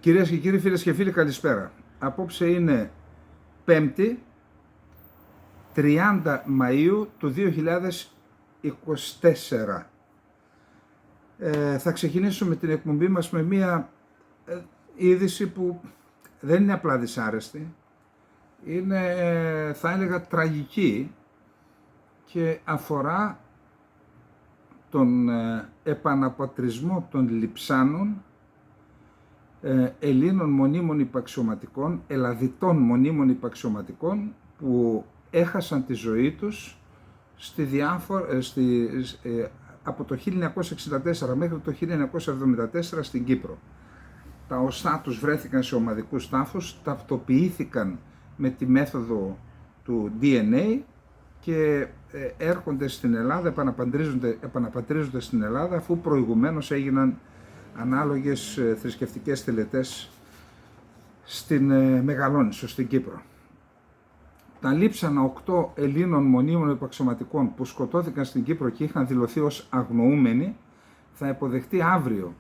Κυρίες και κύριοι, φίλες και φίλοι, καλησπέρα. Απόψε είναι 5η, 30 Μαΐου του 2024. Θα ξεκινήσουμε την εκπομπή μας με μία είδηση που δεν είναι απλά δυσάρεστη. Είναι, θα έλεγα, τραγική και αφορά τον επαναπατρισμό των λειψάνων Ελλήνων μονίμων υπαξιωματικών, Ελλαδιτών μονίμων υπαξιωματικών που έχασαν τη ζωή τους από το 1964 μέχρι το 1974 στην Κύπρο. Τα οστά τους βρέθηκαν σε ομαδικούς τάφους, ταυτοποιήθηκαν με τη μέθοδο του DNA και έρχονται στην Ελλάδα, επαναπατρίζονται στην Ελλάδα, αφού προηγουμένως έγιναν ανάλογες θρησκευτικές τελετές στην Μεγαλόνισσο, στην Κύπρο. Τα λείψανα 8 Ελλήνων μονίμων υπαξιωματικών που σκοτώθηκαν στην Κύπρο και είχαν δηλωθεί ως αγνοούμενοι θα υποδεχτεί αύριο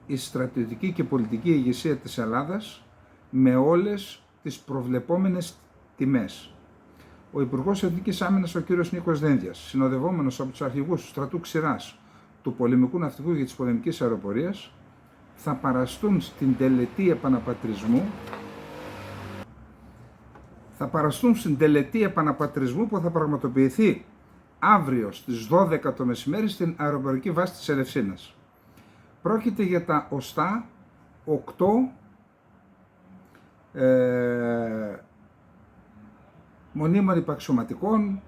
η στρατιωτική και πολιτική ηγεσία της Ελλάδας με όλες τις προβλεπόμενες τιμές. Ο Υπουργός Εθνικής Άμυνας, ο κ. Νίκος Δένδιας, συνοδευόμενος από τους αρχηγούς του στρατού Ξηράς, του πολεμικού ναυτικού και της πολεμικής αεροπορίας, θα παραστούν στην τελετή επαναπατρισμού που θα πραγματοποιηθεί αύριο στις 12 το μεσημέρι στην αεροπορική βάση της Ελευσίνας. Πρόκειται για τα οστά 8 μονίμων υπαξιωματικών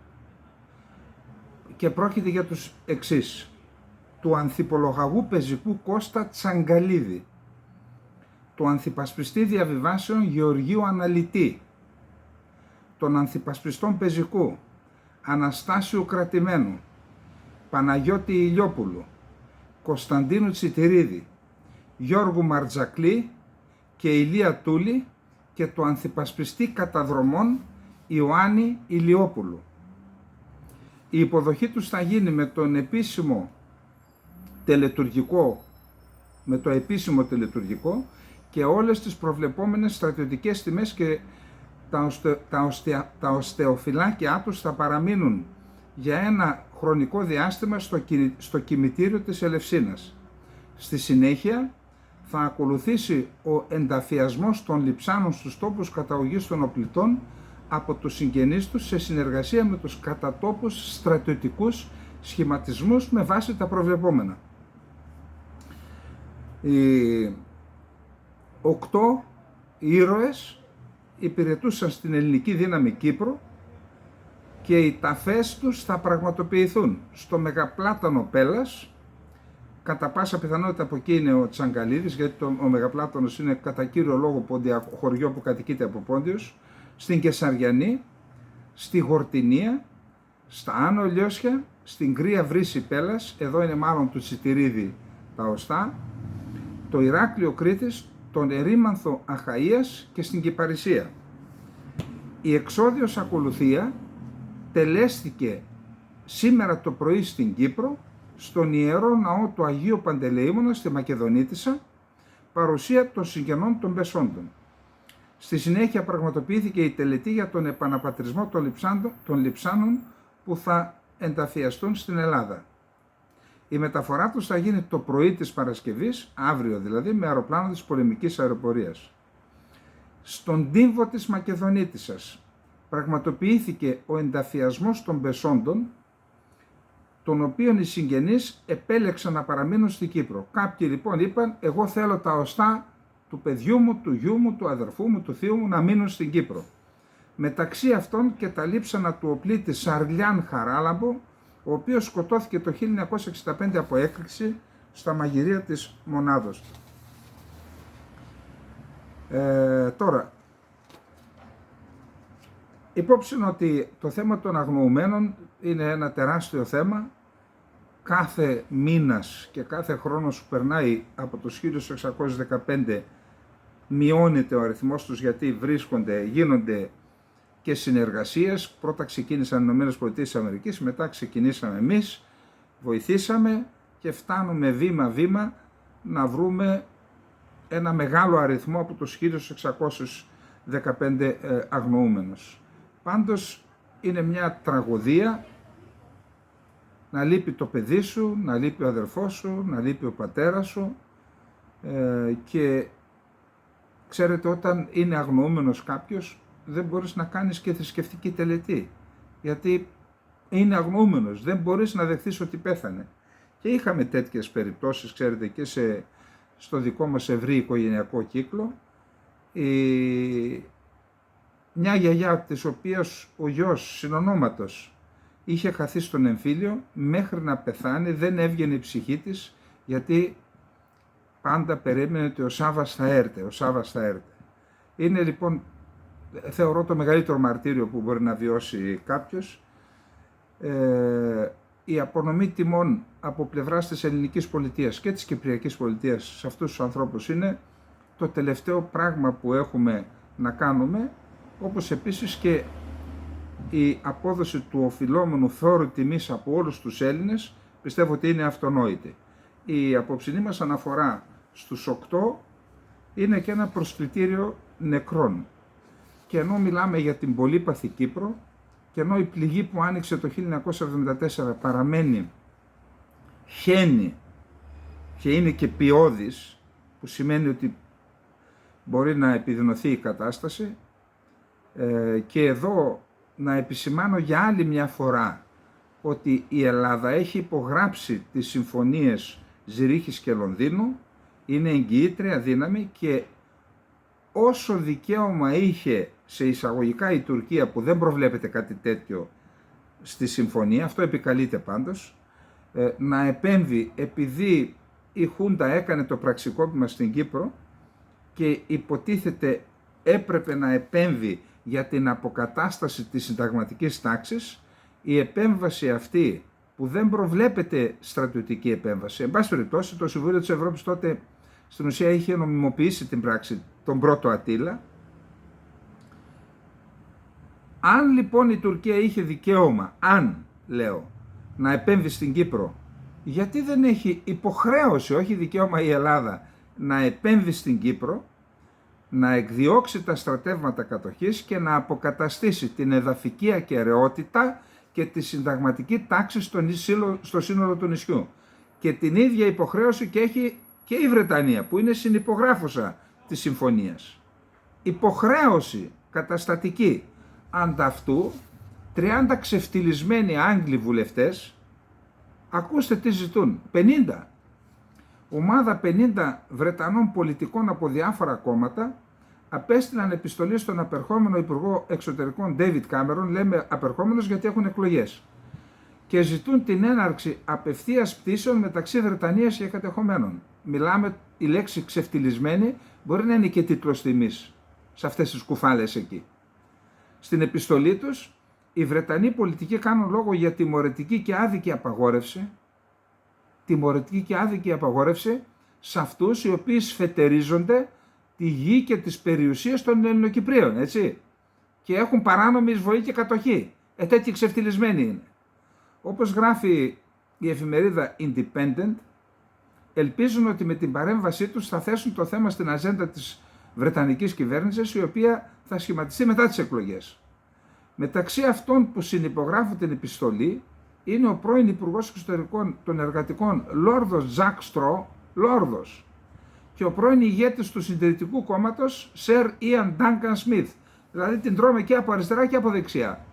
και πρόκειται για τους εξής: του ανθιπολογαγού πεζικού Κώστα Τσαγκαλίδη, του ανθιπασπιστή διαβιβάσεων Γεωργίου Αναλυτή, των ανθιπασπιστών πεζικού Αναστάσιου Κρατημένου, Παναγιώτη Ηλιόπουλου, Κωνσταντίνου Τσιτηρίδη, Γιώργου Μαρτζακλή και Ηλία Τούλη και του ανθιπασπιστή καταδρομών Ιωάννη Ηλιόπουλου. Η υποδοχή τους θα γίνει με το επίσημο τελετουργικό και όλες τις προβλεπόμενες στρατιωτικές τιμές και τα οστεοφυλάκια τους θα παραμείνουν για ένα χρονικό διάστημα στο κημητήριο της Ελευσίνας. Στη συνέχεια θα ακολουθήσει ο ενταφιασμός των λειψάνων στους τόπους καταγωγής των οπλιτών από τους συγγενείς τους σε συνεργασία με τους κατατόπους στρατιωτικούς σχηματισμούς με βάση τα προβλεπόμενα. Οι 8 ήρωες υπηρετούσαν στην ελληνική δύναμη Κύπρο και οι ταφές τους θα πραγματοποιηθούν στο Μεγαπλάτανο Πέλλας. Κατά πάσα πιθανότητα από εκεί είναι ο Τσαγκαλίδης, γιατί ο Μεγαπλάτανος είναι κατά κύριο λόγο χωριό που κατοικείται από Πόντιος, στην Κεσαριανή, στη Γορτινία, στα Άνω Λιώσια, στην Κρύα Βρύση Πέλλας, εδώ είναι μάλλον του Τσιτηρίδη τα οστά, το Ηράκλειο Κρήτης, τον Ερήμανθο Αχαΐας και στην Κυπαρισία. Η εξόδιος ακολουθία τελέστηκε σήμερα το πρωί στην Κύπρο, στον Ιερό Ναό του Αγίου Παντελεήμωνα στη Μακεδονίτισσα, παρουσία των συγγενών των πεσόντων. Στη συνέχεια πραγματοποιήθηκε η τελετή για τον επαναπατρισμό των λειψάνων που θα ενταφιαστούν στην Ελλάδα. Η μεταφορά τους θα γίνει το πρωί της Παρασκευής, αύριο δηλαδή, με αεροπλάνο της πολεμικής αεροπορίας. Στον τύμβο της Μακεδονίτισσας πραγματοποιήθηκε ο ενταφιασμός των πεσόντων, των οποίων οι συγγενείς επέλεξαν να παραμείνουν στην Κύπρο. Κάποιοι λοιπόν είπαν: εγώ θέλω τα οστά του παιδιού μου, του γιού μου, του αδερφού μου, του θείου μου να μείνουν στην Κύπρο. Μεταξύ αυτών και τα λείψανα του οπλίτη Σαρλιάν Χαράλαμπο, ο οποίος σκοτώθηκε το 1965 από έκρηξη στα μαγειρία της μονάδος του. Τώρα, υπόψη ότι το θέμα των αγνοουμένων είναι ένα τεράστιο θέμα. Κάθε μήνας και κάθε χρόνος που περνάει από το 1615 μειώνεται ο αριθμός τους, γιατί γίνονται και συνεργασίες. Πρώτα ξεκίνησαν οι ΗΠΑ, μετά ξεκινήσαμε εμείς, βοηθήσαμε και φτάνουμε βήμα-βήμα να βρούμε ένα μεγάλο αριθμό από τους 1615 αγνοούμενους. Πάντως είναι μια τραγωδία να λείπει το παιδί σου, να λείπει ο αδερφός σου, να λείπει ο πατέρας σου και ξέρετε, όταν είναι αγνοούμενος κάποιος δεν μπορείς να κάνεις και θρησκευτική τελετή, γιατί είναι αγνοούμενος, δεν μπορείς να δεχθείς ότι πέθανε. Και είχαμε τέτοιες περιπτώσεις, ξέρετε, και στο δικό μας ευρύ οικογενειακό κύκλο. Μια γιαγιά της οποίας ο γιος συνονόματος είχε χαθεί στον εμφύλιο, μέχρι να πεθάνει δεν έβγαινε η ψυχή της, γιατί πάντα περίμενε ότι ο Σάββας θα έρθει, Είναι λοιπόν, θεωρώ, το μεγαλύτερο μαρτύριο που μπορεί να βιώσει κάποιος. Η απονομή τιμών από πλευράς της ελληνικής πολιτείας και της κυπριακής πολιτείας σε αυτούς τους ανθρώπους είναι το τελευταίο πράγμα που έχουμε να κάνουμε, όπως επίσης και η απόδοση του οφειλόμενου φόρου τιμής από όλους τους Έλληνες, πιστεύω ότι είναι αυτονόητη. Η απόψινή μας αναφορά στους 8 είναι και ένα προσκλητήριο νεκρών. Και ενώ μιλάμε για την πολύπαθη Κύπρο, και ενώ η πληγή που άνοιξε το 1974 παραμένει χένη και είναι και ποιώδης, που σημαίνει ότι μπορεί να επιδεινωθεί η κατάσταση, και εδώ να επισημάνω για άλλη μια φορά ότι η Ελλάδα έχει υπογράψει τις συμφωνίες Ζηρίχης και Λονδίνου, είναι εγγυήτρια δύναμη, και όσο δικαίωμα είχε σε εισαγωγικά η Τουρκία, που δεν προβλέπεται κάτι τέτοιο στη συμφωνία, αυτό επικαλείται πάντως, να επέμβει επειδή η Χούντα έκανε το πραξικόπημα στην Κύπρο και υποτίθεται έπρεπε να επέμβει για την αποκατάσταση της συνταγματικής τάξης, η επέμβαση αυτή, που δεν προβλέπεται στρατιωτική επέμβαση, εν πάση περιπτώσει το Συμβούλιο της Ευρώπης τότε στην ουσία είχε νομιμοποιήσει την πράξη τον πρώτο Ατήλα. Αν λοιπόν η Τουρκία είχε δικαίωμα, να επέμβει στην Κύπρο, γιατί δεν έχει υποχρέωση, όχι δικαίωμα η Ελλάδα, να επέμβει στην Κύπρο, να εκδιώξει τα στρατεύματα κατοχής και να αποκαταστήσει την εδαφική ακεραιότητα και τη συνταγματική τάξη στο σύνολο του νησιού. Και την ίδια υποχρέωση και έχει και η Βρετανία, που είναι συνυπογράφουσα της συμφωνίας. Υποχρέωση καταστατική. Ανταυτού 30 ξεφτυλισμένοι Άγγλοι βουλευτές, ακούστε τι ζητούν, 50. Ομάδα 50 Βρετανών πολιτικών από διάφορα κόμματα απέστειλαν επιστολή στον απερχόμενο Υπουργό Εξωτερικών David Cameron, λέμε απερχόμενος γιατί έχουν εκλογές, και ζητούν την έναρξη απευθείας πτήσεων μεταξύ Βρετανίας και κατεχομένων. Μιλάμε, η λέξη ξεφτυλισμένη μπορεί να είναι και τίτλος τιμής σε αυτές τις κουφάλες εκεί. Στην επιστολή τους, οι Βρετανοί πολιτικοί κάνουν λόγο για τιμωρητική και άδικη απαγόρευση, σε αυτούς οι οποίοι σφετερίζονται τη γη και τις περιουσίες των Ελληνοκυπρίων, έτσι, και έχουν παράνομη εισβολή και κατοχή. Τέτοιοι ξεφτυλισμένοι είναι. Όπως γράφει η εφημερίδα Independent, ελπίζουν ότι με την παρέμβασή τους θα θέσουν το θέμα στην ατζέντα της Βρετανικής κυβέρνησης, η οποία θα σχηματιστεί μετά τις εκλογές. Μεταξύ αυτών που συνυπογράφουν την επιστολή είναι ο πρώην Υπουργός Εξωτερικών των Εργατικών Λόρδος Τζακ Στρό, Λόρδος, και ο πρώην ηγέτης του Συντηρητικού Κόμματος Σερ Ιαν Ντάνκαν Σμιθ, δηλαδή την τρώμε και από αριστερά και από δεξιά.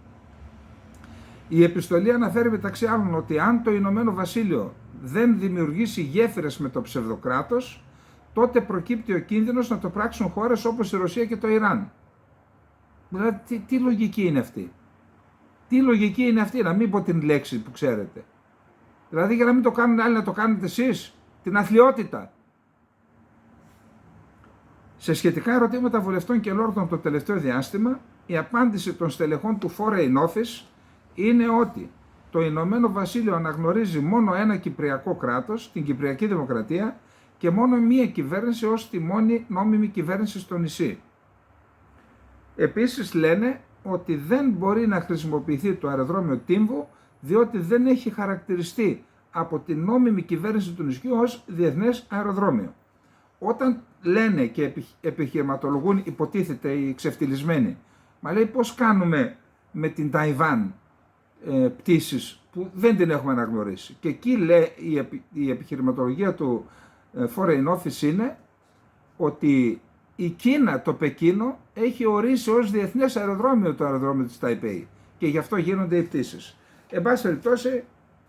Η επιστολή αναφέρει μεταξύ άλλων ότι αν το Ηνωμένο Βασίλειο δεν δημιουργήσει γέφυρες με το ψευδοκράτος, τότε προκύπτει ο κίνδυνος να το πράξουν χώρες όπως η Ρωσία και το Ιράν. Δηλαδή τι λογική είναι αυτή? Τι λογική είναι αυτή, να μην πω την λέξη που ξέρετε? Δηλαδή για να μην το κάνουν άλλοι να το κάνετε εσείς, την αθλιότητα. Σε σχετικά ερωτήματα βουλευτών και λόρδων το τελευταίο διάστημα, η απάντηση των στελεχών του Foreign Office είναι ότι το Ηνωμένο Βασίλειο αναγνωρίζει μόνο ένα κυπριακό κράτος, την Κυπριακή Δημοκρατία, και μόνο μία κυβέρνηση ως τη μόνη νόμιμη κυβέρνηση στο νησί. Επίσης λένε ότι δεν μπορεί να χρησιμοποιηθεί το αεροδρόμιο Τύμβου, διότι δεν έχει χαρακτηριστεί από την νόμιμη κυβέρνηση του νησιού ως διεθνές αεροδρόμιο. όταν λένε και επιχειρηματολογούν, υποτίθεται οι ξεφτυλισμένοι, μα λέει πώς κάνουμε με την Ταϊβάν πτήσεις που δεν την έχουμε αναγνωρίσει. Και εκεί λέει η επιχειρηματολογία του Foreign Office είναι ότι η Κίνα, το Πεκίνο, έχει ορίσει ως διεθνές αεροδρόμιο το αεροδρόμιο της Ταϊπέη και γι' αυτό γίνονται οι πτήσεις. Εν πάση περιπτώσει,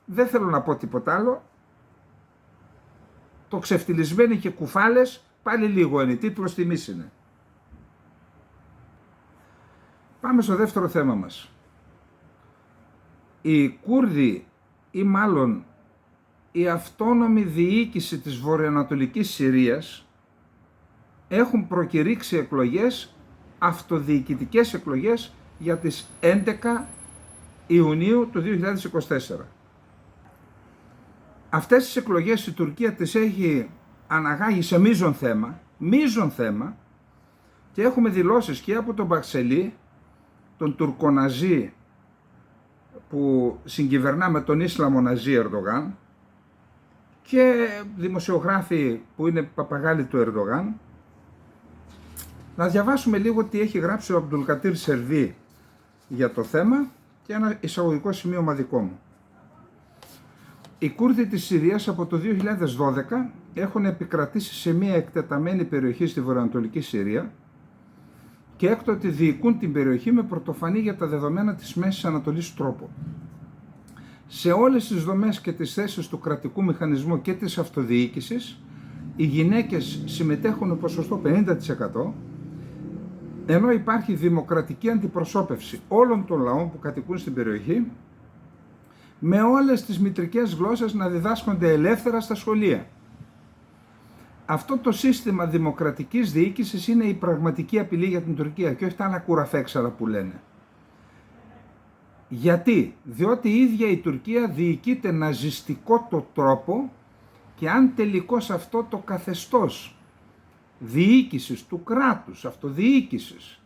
δεν θέλω να πω τίποτα άλλο. Το ξεφτυλισμένοι και κουφάλες πάλι λίγο είναι, τίτλος τιμής είναι. Πάμε στο δεύτερο θέμα μας. Οι Κούρδοι, ή μάλλον η αυτόνομη διοίκηση της βορειοανατολικής Συρίας, έχουν προκηρύξει εκλογές, αυτοδιοικητικές εκλογές για τις 11 Ιουνίου του 2024. Αυτές τις εκλογές η Τουρκία τις έχει αναγάγει σε μείζον θέμα, και έχουμε δηλώσεις και από τον Μπαξελή, τον Τουρκοναζί που συγκυβερνά με τον Ίσλαμο Ναζί Ερντογάν, και δημοσιογράφοι που είναι παπαγάλοι του Ερντογάν. Να διαβάσουμε λίγο τι έχει γράψει ο Αμπτουλκατήρ Σερβί για το θέμα και ένα εισαγωγικό σημείωμα δικό μου. Οι Κούρδοι της Συρίας από το 2012 έχουν επικρατήσει σε μια εκτεταμένη περιοχή στη βορειοανατολική Συρία και έκτοτε διοικούν την περιοχή με πρωτοφανή για τα δεδομένα της Μέσης Ανατολής τρόπο. Σε όλες τις δομές και τις θέσεις του κρατικού μηχανισμού και της αυτοδιοίκησης, οι γυναίκες συμμετέχουν με ποσοστό 50%, ενώ υπάρχει δημοκρατική αντιπροσώπευση όλων των λαών που κατοικούν στην περιοχή, με όλες τις μητρικές γλώσσες να διδάσκονται ελεύθερα στα σχολεία. Αυτό το σύστημα δημοκρατικής διοίκησης είναι η πραγματική απειλή για την Τουρκία και όχι τα άλλα κουραφέξαρα που λένε. Γιατί? Διότι η ίδια η Τουρκία διοικείται ναζιστικό το τρόπο, και αν τελικώς αυτό το καθεστώς διοίκησης του κράτους, αυτοδιοίκησης,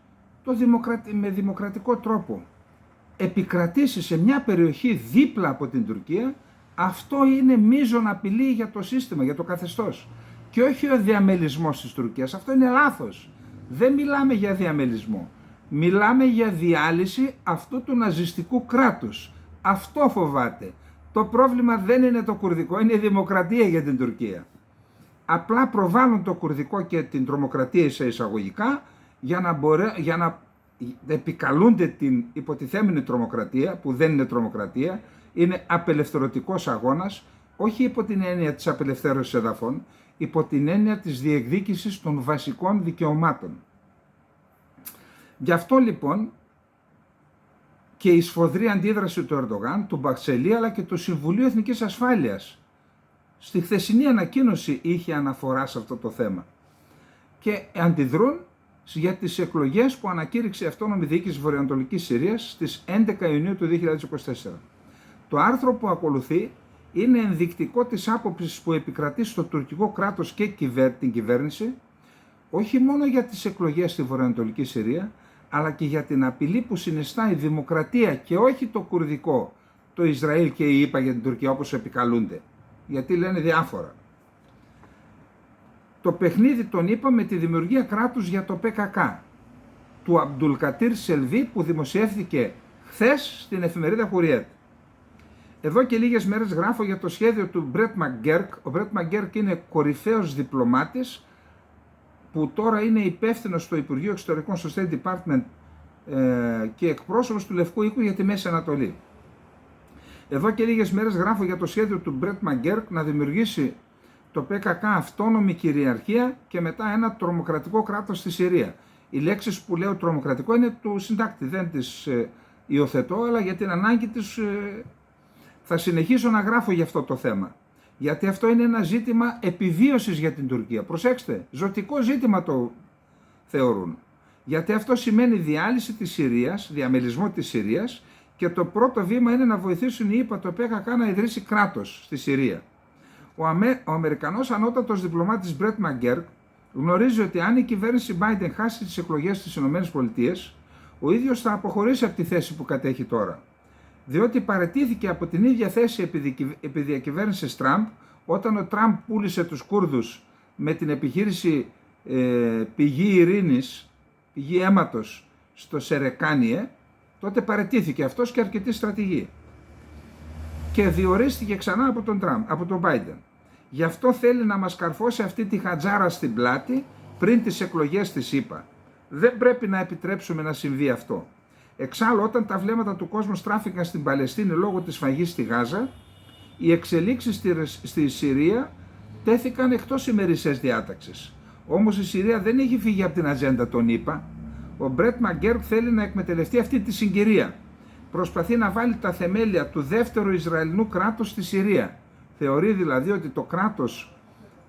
με δημοκρατικό τρόπο επικρατήσει σε μια περιοχή δίπλα από την Τουρκία, αυτό είναι μείζον απειλή για το σύστημα, για το καθεστώς. Και όχι ο διαμελισμός της Τουρκίας. Αυτό είναι λάθος. Δεν μιλάμε για διαμελισμό. Μιλάμε για διάλυση αυτού του ναζιστικού κράτους. Αυτό φοβάται. Το πρόβλημα δεν είναι το κουρδικό, είναι η δημοκρατία για την Τουρκία. Απλά προβάλλουν το κουρδικό και την τρομοκρατία σε εισαγωγικά για να επικαλούνται την υποτιθέμενη τρομοκρατία, που δεν είναι τρομοκρατία, είναι απελευθερωτικός αγώνας, όχι υπό την έννοια της απελευθέρωσης εδαφών, υπό την έννοια της διεκδίκησης των βασικών δικαιωμάτων. Γι' αυτό λοιπόν και η σφοδρή αντίδραση του Ερντογάν, του Μπαξελή αλλά και του Συμβουλίου Εθνικής Ασφάλειας στη χθεσινή ανακοίνωση είχε αναφορά σε αυτό το θέμα και αντιδρούν για τις εκλογές που ανακήρυξε η αυτόνομη διοίκηση Βορειοανατολικής Συρίας στις 11 Ιουνίου του 2024. Το άρθρο που ακολουθεί είναι ενδεικτικό της άποψης που επικρατεί στο τουρκικό κράτος και την κυβέρνηση, όχι μόνο για τις εκλογές στη Βορειοανατολική Συρία, αλλά και για την απειλή που συνιστά η δημοκρατία και όχι το κουρδικό, το Ισραήλ και η ΗΠΑ για την Τουρκία όπως επικαλούνται, γιατί λένε διάφορα. Το παιχνίδι τον είπα με τη δημιουργία κράτους για το ΠΚΚ του Αμπτουλκατήρ Σελβί που δημοσιεύθηκε χθες στην εφημερίδα Hurriyet. Εδώ και λίγες μέρες γράφω για το σχέδιο του Μπρέτ Μαγκέρκ. Ο Μπρέτ Μαγκέρκ είναι κορυφαίος διπλωμάτης που τώρα είναι υπεύθυνος στο Υπουργείο Εξωτερικών, στο State Department και εκπρόσωπος του Λευκού Οίκου για τη Μέση Ανατολή. Εδώ και λίγες μέρες γράφω για το σχέδιο του Μπρέτ Μαγκέρκ να δημιουργήσει το ΠΚΚ αυτόνομη κυριαρχία και μετά ένα τρομοκρατικό κράτος στη Συρία. Οι λέξεις που λέω τρομοκρατικό είναι του συντάκτη, δεν τις υιοθετώ, αλλά για την ανάγκη της θα συνεχίσω να γράφω για αυτό το θέμα. Γιατί αυτό είναι ένα ζήτημα επιβίωσης για την Τουρκία. Προσέξτε, ζωτικό ζήτημα το θεωρούν. Γιατί αυτό σημαίνει διάλυση της Συρίας, διαμελισμό της Συρίας και το πρώτο βήμα είναι να βοηθήσουν οι ΗΠΑ το ΠΚΚ να ιδρύσει κράτος στη Συρία. Ο Αμερικανός ανώτατος διπλωμάτης Μπρέτ Μαγκέρκ γνωρίζει ότι αν η κυβέρνηση Biden χάσει τις εκλογές στις ΗΠΑ, ο ίδιος θα αποχωρήσει από τη θέση που κατέχει τώρα. Διότι παραιτήθηκε από την ίδια θέση επί διακυβέρνησης Τραμπ, όταν ο Τραμπ πούλησε τους Κούρδους με την επιχείρηση πηγή ειρήνης, πηγή αίματος στο Σερεκάνιε, τότε παραιτήθηκε αυτός και αρκετοί στρατηγοί. Και διορίστηκε ξανά από τον Biden. Γι' αυτό θέλει να μας καρφώσει αυτή τη χατζάρα στην πλάτη πριν τις εκλογές της ΗΠΑ. Δεν πρέπει να επιτρέψουμε να συμβεί αυτό. Εξάλλου, όταν τα βλέμματα του κόσμου στράφηκαν στην Παλαιστίνη λόγω της σφαγής στη Γάζα, οι εξελίξεις στη Συρία τέθηκαν εκτός ημερησίας διάταξης. Όμως η Συρία δεν έχει φύγει από την ατζέντα των ΗΠΑ. Ο Μπρετ Μαγκέρ θέλει να εκμεταλλευτεί αυτή τη συγκυρία. Προσπαθεί να βάλει τα θεμέλια του δεύτερου Ισραηλινού κράτους στη Συρία. Θεωρεί δηλαδή ότι το κράτος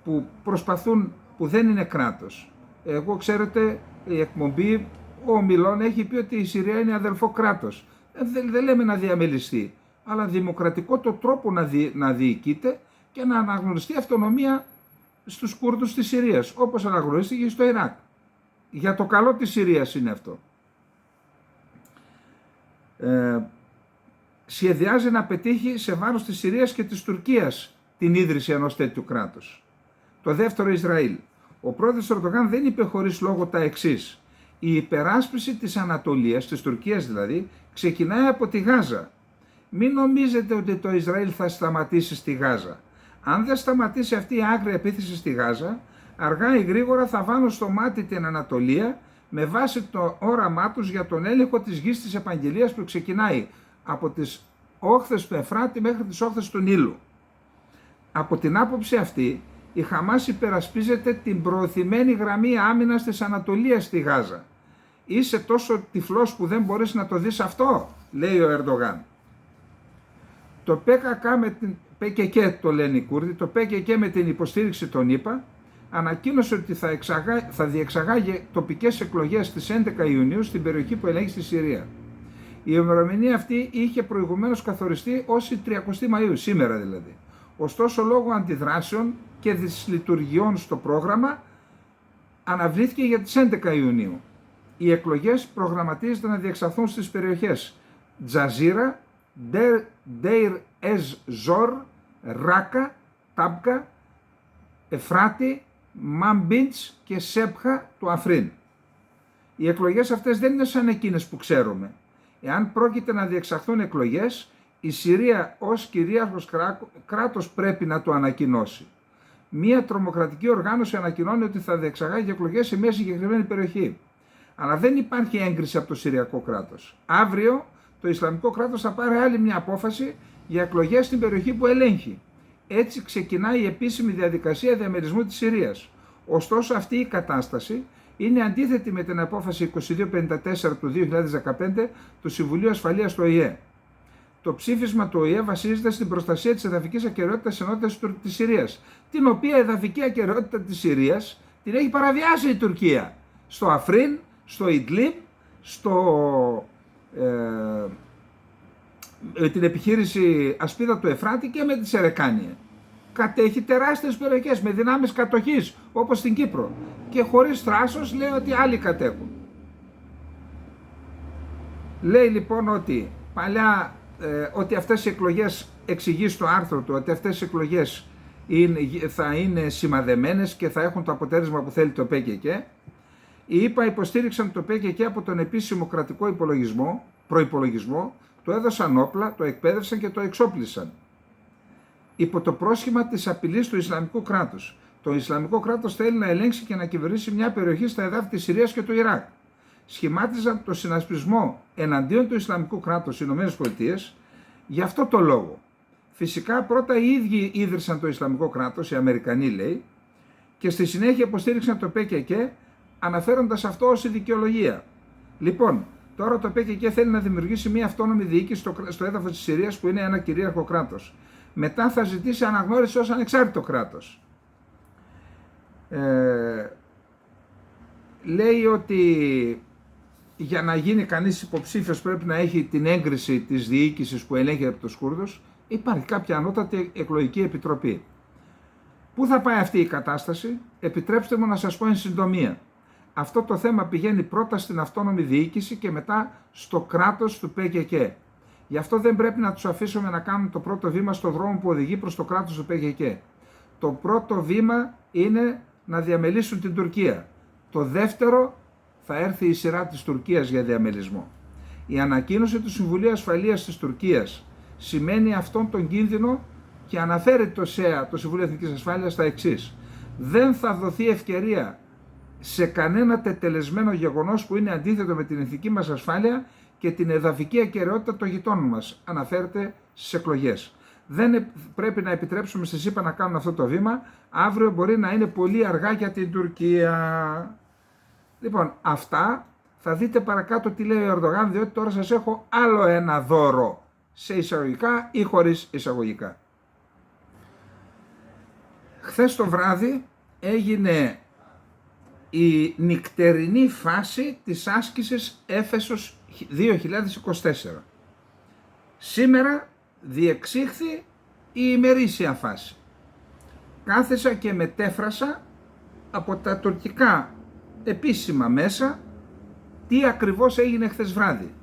που δεν είναι κράτος. Εγώ, ξέρετε, η εκπομπή, ο Μιλών έχει πει ότι η Συρία είναι αδελφό κράτος. Δεν λέμε να διαμελιστεί, αλλά δημοκρατικό το τρόπο να διοικείται και να αναγνωριστεί αυτονομία στους Κούρδους της Συρίας, όπως αναγνωρίστηκε στο Ιράκ. Για το καλό της Συρίας είναι αυτό. Σχεδιάζει να πετύχει σε βάρος της Συρίας και της Τουρκίας την ίδρυση ενός τέτοιου κράτους. Το δεύτερο Ισραήλ. Ο πρόεδρος Ερντογάν δεν είπε χωρίς λόγο τα εξής. Η υπεράσπιση της Ανατολίας, της Τουρκίας δηλαδή, ξεκινάει από τη Γάζα. Μην νομίζετε ότι το Ισραήλ θα σταματήσει στη Γάζα. Αν δεν σταματήσει αυτή η άγρια επίθεση στη Γάζα, αργά ή γρήγορα θα βάλουν στο μάτι την Ανατολία με βάση το όραμά τους για τον έλεγχο της γης της επαγγελίας που ξεκινάει από τις όχθες του Εφράτη μέχρι τις όχθες του Νείλου. Από την άποψη αυτή, η Χαμάς υπερασπίζεται την προωθημένη γραμμή άμυνας της Ανατολίας στη Γάζα. Είσαι τόσο τυφλός που δεν μπορείς να το δεις αυτό, λέει ο Ερντογάν. Το ΠΚΚ το λένε οι Κούρδοι, το ΠΚΚ με την υποστήριξη των ΗΠΑ, ανακοίνωσε ότι θα διεξαγάγει τοπικές εκλογές στις 11 Ιουνίου στην περιοχή που ελέγχει στη Συρία. Η ημερομηνία αυτή είχε προηγουμένως καθοριστεί ως η 30η Μαΐου, σήμερα δηλαδή. Ωστόσο, λόγω αντιδράσεων και δυσλειτουργιών στο πρόγραμμα, αναβλήθηκε για τις 11 Ιουνίου. Οι εκλογές προγραμματίζεται να διεξαχθούν στις περιοχές Τζαζίρα, Ντέιρ Εζ Ζορ, Ράκα, Τάμπκα, Εφράτη, Μαμπίντς και Σέπχα του Αφρίν. Οι εκλογές αυτές δεν είναι σαν εκείνες που ξέρουμε. Εάν πρόκειται να διεξαχθούν εκλογές, η Συρία ως κυρίαρχος κράτος πρέπει να το ανακοινώσει. Μία τρομοκρατική οργάνωση ανακοινώνει ότι θα διεξαγάγει εκλογές σε μια συγκεκριμένη περιοχή. Αλλά δεν υπάρχει έγκριση από το Συριακό κράτος. Αύριο το Ισλαμικό κράτος θα πάρει άλλη μια απόφαση για εκλογές στην περιοχή που ελέγχει. Έτσι ξεκινάει η επίσημη διαδικασία διαμερισμού της Συρίας. Ωστόσο, αυτή η κατάσταση είναι αντίθετη με την απόφαση 2254 του 2015 του Συμβουλίου Ασφαλείας του ΟΗΕ. Το ψήφισμα του ΟΗΕ βασίζεται στην προστασία της εδαφικής ακεραιότητας της ενότητας της Συρίας, την οποία εδαφική ακεραιότητα της Συρίας την έχει παραβιάσει η Τουρκία στο Αφρίν, στο Ιντλίμπ, την επιχείρηση Ασπίδα του Εφράτη και με τη Σερεκάνιε. Κατέχει τεράστιες περιοχές με δυνάμεις κατοχής, όπως στην Κύπρο, και χωρίς θράσος λέει ότι άλλοι κατέχουν. Λέει λοιπόν ότι παλιά ότι αυτές οι εκλογές, εξηγεί στο άρθρο του ότι αυτές οι εκλογές θα είναι σημαδεμένες και θα έχουν το αποτέλεσμα που θέλει το ΠΚΚ. Οι ΗΠΑ υποστήριξαν το ΠΚΚ από τον επίσημο κρατικό προϋπολογισμό, το έδωσαν όπλα, το εκπαίδευσαν και το εξόπλισαν. Υπό το πρόσχημα της απειλής του Ισλαμικού κράτους. Το Ισλαμικό κράτος θέλει να ελέγξει και να κυβερνήσει μια περιοχή στα εδάφη της Συρίας και του Ιράκ. Σχημάτιζαν το συνασπισμό εναντίον του Ισλαμικού κράτους οι ΗΠΑ γι' αυτό το λόγο. Φυσικά πρώτα οι ίδιοι ίδρυσαν το Ισλαμικό κράτος, οι Αμερικανοί λέει, και στη συνέχεια υποστήριξαν το ΠΚΚ αναφέροντας αυτό ως η δικαιολογία. Λοιπόν, τώρα το ΠΚΚ θέλει να δημιουργήσει μια αυτόνομη διοίκηση στο έδαφος της Συρίας που είναι ένα κυρίαρχο κράτος. Μετά θα ζητήσει αναγνώριση ως ανεξάρτητο κράτος. Λέει ότι για να γίνει κανείς υποψήφιος πρέπει να έχει την έγκριση της διοίκησης που ελέγχει από τους Κούρδους. Υπάρχει κάποια ανώτατη εκλογική επιτροπή. Πού θα πάει αυτή η κατάσταση? Επιτρέψτε μου να σας πω εν συντομία. Αυτό το θέμα πηγαίνει πρώτα στην αυτόνομη διοίκηση και μετά στο κράτος του ΠΚΚ. Γι' αυτό δεν πρέπει να τους αφήσουμε να κάνουν το πρώτο βήμα στο δρόμο που οδηγεί προς το κράτος του ΠΚΚ. Το πρώτο βήμα είναι να διαμελήσουν την Τουρκία. Το δεύτερο θα έρθει η σειρά της Τουρκίας για διαμελισμό. Η ανακοίνωση του Συμβουλίου Ασφαλείας της Τουρκίας σημαίνει αυτόν τον κίνδυνο και αναφέρει το ΣΕΑ, το Συμβούλιο Εθνικής Ασφάλειας, τα εξής. Δεν θα δοθεί ευκαιρία σε κανένα τετελεσμένο γεγονός που είναι αντίθετο με την εθνική μας ασφάλεια και την εδαφική ακεραιότητα των γειτόνων μας, αναφέρεται στις εκλογές. Δεν πρέπει να επιτρέψουμε στη ΣΥΠΑ να κάνουν αυτό το βήμα, αύριο μπορεί να είναι πολύ αργά για την Τουρκία. Λοιπόν, αυτά θα δείτε παρακάτω τι λέει ο Ερντογάν, διότι τώρα σας έχω άλλο ένα δώρο, σε εισαγωγικά ή χωρίς εισαγωγικά. Χθες το βράδυ έγινε η νυκτερινή φάση της άσκησης Έφεσος 2024. Σήμερα διεξήχθη η ημερήσια φάση. Κάθεσα και μετέφρασα από τα τουρκικά επίσημα μέσα τι ακριβώς έγινε χθες βράδυ.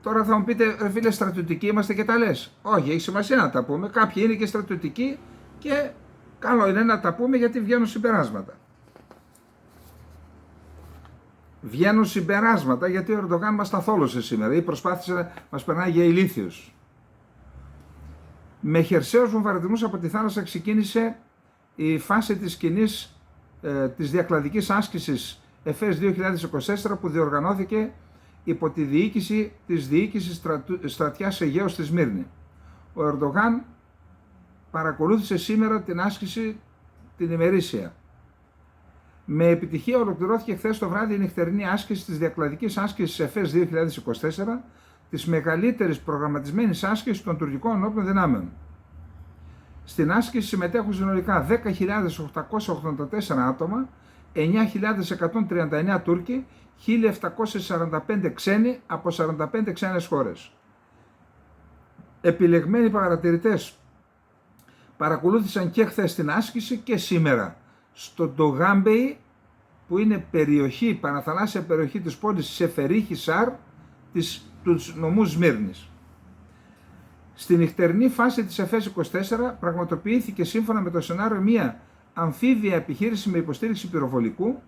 Τώρα θα μου πείτε, ρε φίλε, στρατιωτικοί είμαστε και τα λες. Όχι, έχει σημασία να τα πούμε. Κάποιοι είναι και στρατιωτικοί και καλό είναι να τα πούμε γιατί βγαίνουν συμπεράσματα. Βγαίνουν συμπεράσματα γιατί ο Ερντογάν μας τα θόλωσε σήμερα ή προσπάθησε να μας περνάει για ηλίθιους. Με χερσαίους βομβαρδισμούς από τη θάλασσα ξεκίνησε η φάση της κοινής της διακλαδικής άσκησης ΕΦΕΣ 2024 που διοργανώθηκε υπό τη διοίκηση της διοίκησης στρατιάς Αιγαίου στη Σμύρνη. Ο Ερντογάν παρακολούθησε σήμερα την άσκηση την ημερήσια. Με επιτυχία ολοκληρώθηκε χθες το βράδυ η νυχτερινή άσκηση της διακλαδικής άσκησης ΕΦΕΣ 2024, της μεγαλύτερης προγραμματισμένης άσκησης των τουρκικών ενόπλων δυνάμεων. Στην άσκηση συμμετέχουν συνολικά 10.884 άτομα, 9.139 Τούρκοι, 1.745 ξένοι από 45 ξένες χώρες. Επιλεγμένοι παρατηρητές παρακολούθησαν και χθες την άσκηση και σήμερα στο Ντογάμπεϊ, που είναι περιοχή, παραθαλάσσια περιοχή της πόλης Σεφερί Χισάρ του νομού Σμύρνης. Στη νυχτερινή φάση της ΕΦΕΣ 24 πραγματοποιήθηκε σύμφωνα με το σενάριο μια αμφίβια επιχείρηση με υποστήριξη πυροβολικού,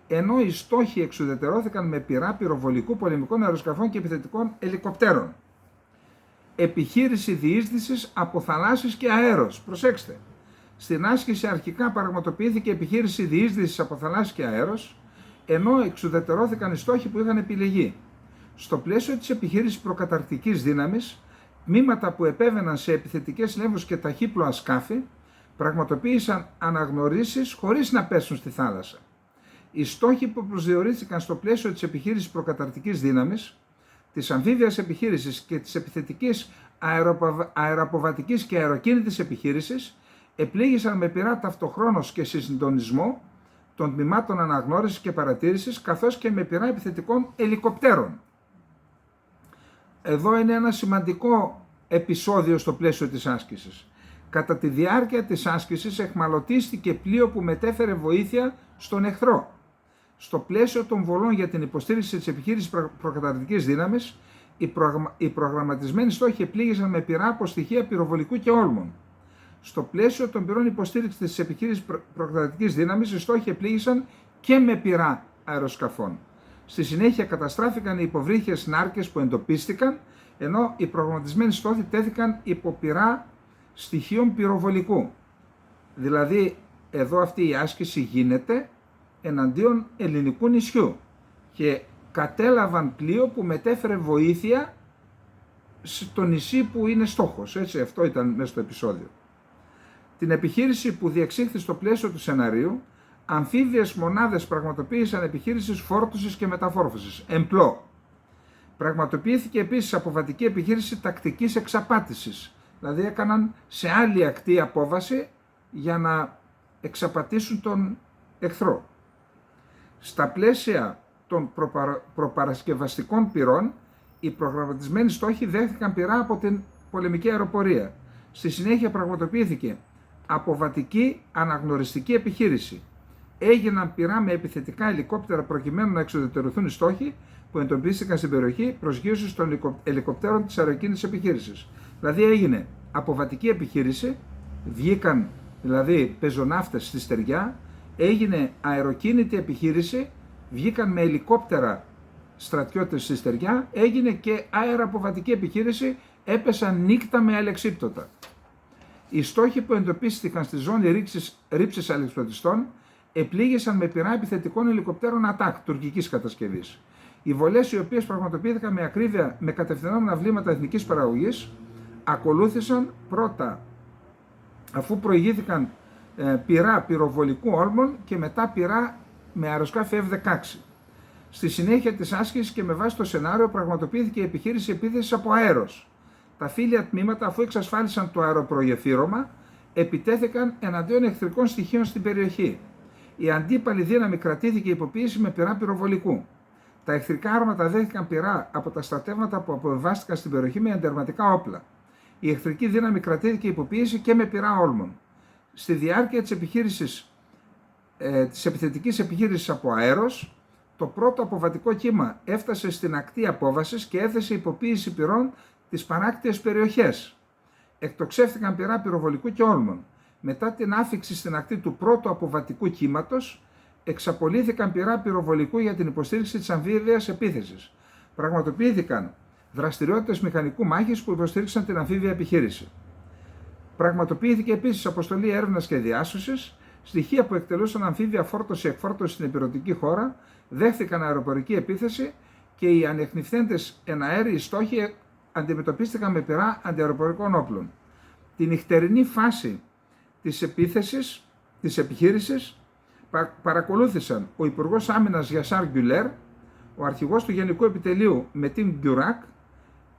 ενώ οι στόχοι εξουδετερώθηκαν με πυρά πυροβολικού πολεμικών αεροσκαφών και επιθετικών ελικοπτέρων. Επιχείρηση διείσδυσης από θαλάσσης και αέρος. Προσέξτε. Στην άσκηση αρχικά πραγματοποιήθηκε επιχείρηση διείσδυσης από θαλάσσης και αέρος, ενώ εξουδετερώθηκαν οι στόχοι που είχαν επιλεγεί. Στο πλαίσιο της επιχείρησης προκαταρκτικής δύναμης, τμήματα που επέβαιναν σε επιθετικές λέμβους και ταχύπλοα σκάφη πραγματοποίησαν αναγνωρίσεις χωρίς να πέσουν στη θάλασσα. Οι στόχοι που προσδιορίστηκαν στο πλαίσιο της επιχείρησης προκαταρκτικής δύναμης, της αμφίβιας επιχείρησης και της επιθετικής αεροποβατικής και αεροκίνητης επιχείρησης επλήγησαν με πυρά ταυτοχρόνως και σε συντονισμό των τμήματων αναγνώρισης και παρατήρησης, καθώς και με πυρά επιθετικών ελικοπτέρων. Εδώ είναι ένα σημαντικό επεισόδιο στο πλαίσιο της άσκησης. Κατά τη διάρκεια της άσκησης εχμαλωτίστηκε πλοίο που μετέφερε βοήθεια στον εχθρό. Στο πλαίσιο των βολών για την υποστήριξη της επιχείρησης προκαταρκτικής δύναμης, οι προγραμματισμένοι στόχοι επλήγησαν με πυρά από στοιχεία πυροβολικού και όλμων. Στο πλαίσιο των πυρών υποστήριξης της επιχείρησης προκαταρκτικής δύναμης, οι στόχοι επλήγησαν και με πυρά αεροσκαφών. Στη συνέχεια καταστράφηκαν οι υποβρύχιες νάρκες που εντοπίστηκαν, ενώ οι προγραμματισμένοι στόχοι τέθηκαν υπό πυρά στοιχείων πυροβολικού. Δηλαδή, εδώ αυτή η άσκηση γίνεται εναντίον ελληνικού νησιού και κατέλαβαν πλοίο που μετέφερε βοήθεια στο νησί που είναι στόχος. Έτσι, αυτό ήταν μέσα στο επεισόδιο. Την επιχείρηση που διεξήχθη στο πλαίσιο του σεναρίου, αμφίβιες μονάδες πραγματοποίησαν επιχείρηση φόρτωσης και μεταφόρφωσης, εμπλό. Πραγματοποιήθηκε επίσης αποβατική επιχείρηση τακτικής εξαπάτησης, δηλαδή έκαναν σε άλλη ακτή απόβαση για να εξαπατήσουν τον εχθρό. Στα πλαίσια των προπαρασκευαστικών πυρών, οι προγραμματισμένοι στόχοι δέχτηκαν πυρά από την πολεμική αεροπορία. Στη συνέχεια πραγματοποιήθηκε αποβατική αναγνωριστική επιχείρηση. Έγιναν πυρά με επιθετικά ελικόπτερα προκειμένου να εξουδετερωθούν οι στόχοι που εντοπίστηκαν στην περιοχή προσγείωσης των ελικοπτέρων της αεροκίνητης επιχείρησης. Δηλαδή έγινε αποβατική επιχείρηση, βγήκαν δηλαδή πεζοναύτες στη στεριά, έγινε αεροκίνητη επιχείρηση, βγήκαν με ελικόπτερα στρατιώτες στη στεριά, έγινε και αεραποβατική επιχείρηση, έπεσαν νύκτα με αλεξίπτωτα. Οι στόχοι που εντοπίστηκαν στη ζώνη ρήψης αλεξιπτωτιστών επλήγησαν με πυρά επιθετικών ελικοπτέρων ΑΤΑΚ τουρκικής κατασκευής. Οι βολές, οι οποίες πραγματοποιήθηκαν με ακρίβεια με κατευθυνόμενα βλήματα εθνικής παραγωγής, ακολούθησαν πρώτα, αφού προηγήθηκαν πυρά πυροβολικού όλμων και μετά πυρά με αεροσκάφη F-16. Στη συνέχεια της άσκησης και με βάση το σενάριο πραγματοποιήθηκε η επιχείρηση επίθεσης από αέρος. Τα φύλια τμήματα, αφού εξασφάλισαν το αεροπρογεφύρωμα, επιτέθηκαν εναντίον εχθρικών στοιχείων στην περιοχή. Η αντίπαλη δύναμη κρατήθηκε υποποίηση με πυρά πυροβολικού. Τα εχθρικά άρματα δέχτηκαν πυρά από τα στρατεύματα που αποβιβάστηκαν στην περιοχή με εντερματικά όπλα. Η εχθρική δύναμη κρατήθηκε υποποίηση και με πυρά όλμων. Στη διάρκεια της επιθετικής επιχείρησης από αέρος, το πρώτο αποβατικό κύμα έφτασε στην ακτή απόβασης και έθεσε υποποίηση πυρών τις παράκτιες περιοχές. Εκτοξεύτηκαν πυρά πυροβολικού και όλμων. Μετά την άφιξη στην ακτή του πρώτου αποβατικού κύματος, εξαπολύθηκαν πυρά πυροβολικού για την υποστήριξη της αμφίβιας επίθεσης. Πραγματοποιήθηκαν δραστηριότητες μηχανικού μάχης που υποστήριξαν την αμφίβια επιχείρηση. Πραγματοποιήθηκε επίσης αποστολή έρευνας και διάσωσης. Στοιχεία που εκτελούσαν αμφίβια φόρτωση-εκφόρτωση στην υπηρετική χώρα δέχθηκαν αεροπορική επίθεση και οι ανεχνηθέντες εναέριοι στόχοι αντιμετωπίστηκαν με πυρά αντιαεροπορικών όπλων. Την νυχτερινή φάση της επιχείρησης παρακολούθησαν ο Υπουργός Άμυνας Γιασάρ Γκιουλέρ, ο Αρχηγός του Γενικού Επιτελείου Μετίν Γκιουράκ,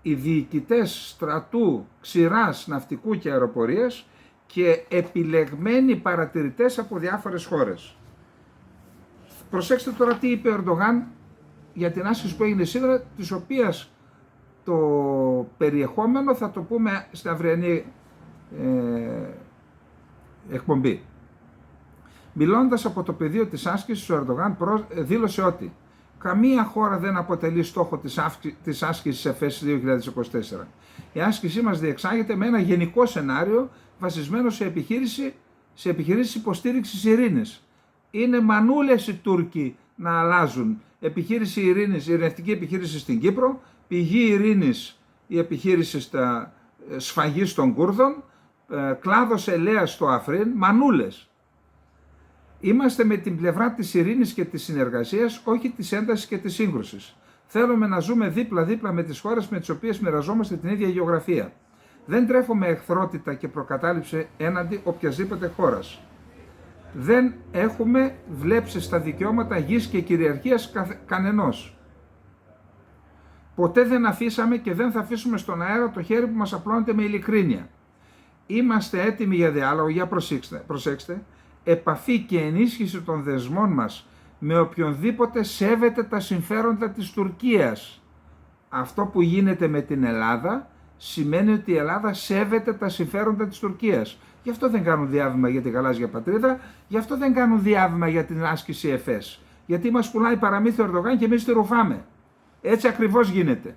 οι διοικητές στρατού, ξηράς, ναυτικού και αεροπορίας και επιλεγμένοι παρατηρητές από διάφορες χώρες. Προσέξτε τώρα τι είπε ο Ερντογάν για την άσκηση που έγινε σήμερα, της οποίας το περιεχόμενο θα το πούμε στην αυριανή εκπομπή. Μιλώντας από το πεδίο της άσκησης, ο Ερντογάν δήλωσε ότι καμία χώρα δεν αποτελεί στόχο της άσκησης ΕΦΕΣ 2024. Η άσκησή μας διεξάγεται με ένα γενικό σενάριο βασισμένο σε επιχειρήσεις υποστήριξης ειρήνης. Είναι μανούλες οι Τούρκοι να αλλάζουν. Επιχείρηση ειρήνης, ειρηνευτική επιχείρηση στην Κύπρο, πηγή ειρήνης η επιχείρηση σφαγής των Κούρδων, κλάδος ελέας στο Αφρίν, μανούλες. Είμαστε με την πλευρά της ειρήνης και της συνεργασίας, όχι της έντασης και της σύγκρουσης. Θέλουμε να ζούμε δίπλα-δίπλα με τις χώρες με τις οποίες μοιραζόμαστε την ίδια γεωγραφία. Δεν τρέφουμε εχθρότητα και προκατάληψη έναντι οποιασδήποτε χώρας. Δεν έχουμε βλέψεις στα δικαιώματα γης και κυριαρχίας κανενός. Ποτέ δεν αφήσαμε και δεν θα αφήσουμε στον αέρα το χέρι που μας απλώνεται με ειλικρίνεια. Είμαστε έτοιμοι για διάλογο, για προσέξτε, επαφή και ενίσχυση των δεσμών μας με οποιονδήποτε σέβεται τα συμφέροντα της Τουρκίας. Αυτό που γίνεται με την Ελλάδα σημαίνει ότι η Ελλάδα σέβεται τα συμφέροντα της Τουρκίας. Γι' αυτό δεν κάνουν διάβημα για τη γαλάζια πατρίδα, γι' αυτό δεν κάνουν διάβημα για την άσκηση ΕΦΕΣ. Γιατί μας πουλάει παραμύθι ο Ερντογάν και εμείς τη ρουφάμε. Έτσι ακριβώς γίνεται.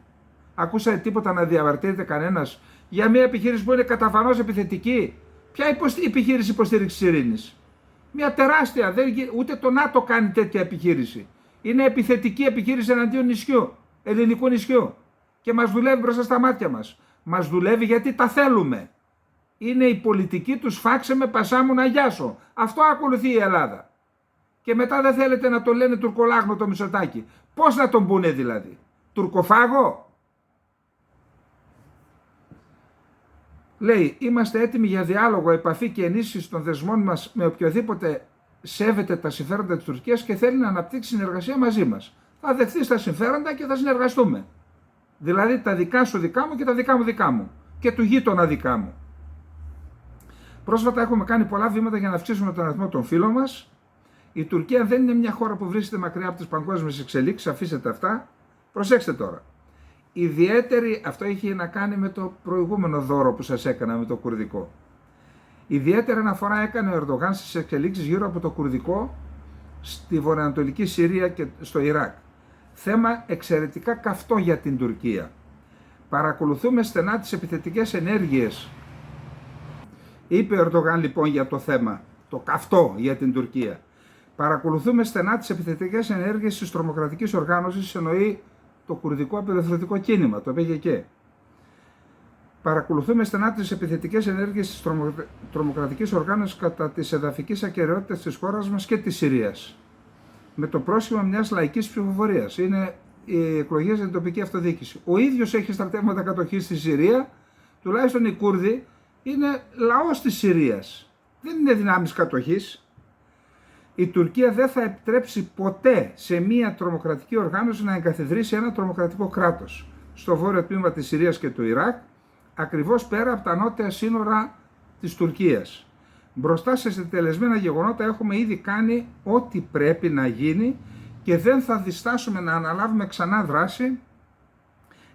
Ακούσατε τίποτα να διαμαρτύρεται κανένας για μια επιχείρηση που είναι καταφανώς επιθετική? Ποια επιχείρηση υποστήριξης ειρήνης? Μια τεράστια, ούτε το ΝΑΤΟ κάνει τέτοια επιχείρηση. Είναι επιθετική επιχείρηση εναντίον νησιού, ελληνικού νησιού. Και μας δουλεύει μπροστά στα μάτια μας. Μας δουλεύει γιατί τα θέλουμε. Είναι η πολιτική του σφάξε με πασά μου να γιάσω. Αυτό ακολουθεί η Ελλάδα. Και μετά δεν θέλετε να το λένε τουρκολάγνο το Μητσοτάκη. Πώς να τον πούνε δηλαδή? Τουρκοφάγο? Λέει, είμαστε έτοιμοι για διάλογο, επαφή και ενίσχυση των δεσμών μας με οποιοδήποτε σέβεται τα συμφέροντα της Τουρκίας και θέλει να αναπτύξει συνεργασία μαζί μας. Θα δεχθείς τα συμφέροντα και θα συνεργαστούμε. Δηλαδή τα δικά σου δικά μου και τα δικά μου δικά μου. Και του γείτονα δικά μου. Πρόσφατα έχουμε κάνει πολλά βήματα για να αυξήσουμε τον αριθμό των φίλων μας. Η Τουρκία δεν είναι μια χώρα που βρίσκεται μακριά από τις παγκόσμιες εξελίξεις, αφήστε αυτά. Προσέξτε τώρα. Αυτό έχει να κάνει με το προηγούμενο δώρο που σας έκανα με το κουρδικό. Ιδιαίτερη αναφορά έκανε ο Ερντογάν στις εξελίξεις γύρω από το κουρδικό στη βορειοανατολική Συρία και στο Ιράκ. Θέμα εξαιρετικά καυτό για την Τουρκία. Παρακολουθούμε στενά τις επιθετικές ενέργειες. Είπε ο Ερντογάν λοιπόν για το θέμα, το καυτό για την Τουρκία. Παρακολουθούμε στενά τις επιθετικές ενέργειες της τρομοκρατικής οργάνωσης, εννοεί το κουρδικό απελευθερωτικό κίνημα, το PKK. Παρακολουθούμε στενά τις επιθετικές ενέργειες της τρομοκρατικής οργάνωσης κατά της εδαφικής ακεραιότητας της χώρας μας και της Συρίας, με το πρόσχημα μιας λαϊκής ψηφοφορίας. Είναι οι εκλογές για την τοπική αυτοδιοίκηση. Ο ίδιος έχει στρατεύματα κατοχής στη Συρία, τουλάχιστον οι Κούρδοι είναι λαός της Συρίας, δεν είναι δυνάμεις κατοχής. Η Τουρκία δεν θα επιτρέψει ποτέ σε μια τρομοκρατική οργάνωση να εγκαθιδρύσει ένα τρομοκρατικό κράτος στο βόρειο τμήμα της Συρίας και του Ιράκ, ακριβώς πέρα από τα νότια σύνορα της Τουρκίας. Μπροστά σε τελεσμένα γεγονότα έχουμε ήδη κάνει ό,τι πρέπει να γίνει και δεν θα διστάσουμε να αναλάβουμε ξανά δράση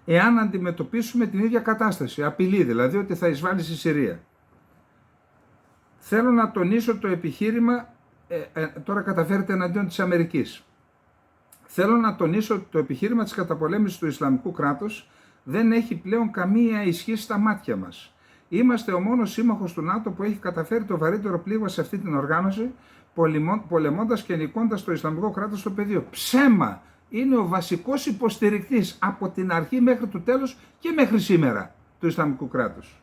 εάν αντιμετωπίσουμε την ίδια κατάσταση, απειλή δηλαδή ότι θα εισβάλλει στη Συρία. Θέλω να τονίσω το επιχείρημα, τώρα καταφέρεται εναντίον της Αμερικής. Θέλω να τονίσω ότι το επιχείρημα της καταπολέμησης του Ισλαμικού κράτους δεν έχει πλέον καμία ισχύ στα μάτια μας. Είμαστε ο μόνος σύμμαχος του ΝΑΤΟ που έχει καταφέρει το βαρύτερο πλήγμα σε αυτή την οργάνωση, πολεμώντας και νικώντας το Ισλαμικό κράτος στο πεδίο. Ψέμα! Είναι ο βασικός υποστηρικτής από την αρχή μέχρι το τέλος και μέχρι σήμερα του Ισλαμικού κράτους.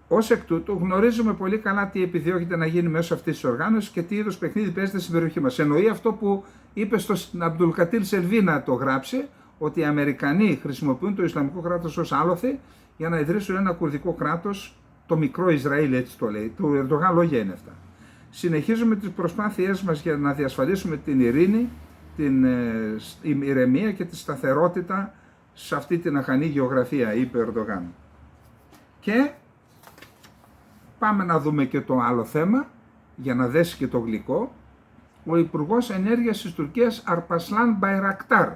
Ως εκ τούτου, γνωρίζουμε πολύ καλά τι επιδιώκεται να γίνει μέσω αυτής της οργάνωσης και τι είδος παιχνίδι παίζεται στην περιοχή μας. Εννοεί αυτό που είπε στον Αμπτουλκατήλ Σελβί να το γράψει, ότι οι Αμερικανοί χρησιμοποιούν το Ισλαμικό κράτος ως άλοθη για να ιδρύσουν ένα κουρδικό κράτος, το μικρό Ισραήλ, έτσι το λέει. Του Ερντογάν λόγια είναι αυτά. Συνεχίζουμε τις προσπάθειές μας για να διασφαλίσουμε την ειρήνη, την ηρεμία και τη σταθερότητα σε αυτή την αχανή γεωγραφία, είπε ο Ερντογάν. Και πάμε να δούμε και το άλλο θέμα, για να δέσει και το γλυκό. Ο Υπουργός Ενέργειας της Τουρκίας Αρπασλάν Μπαϊρακτάρ.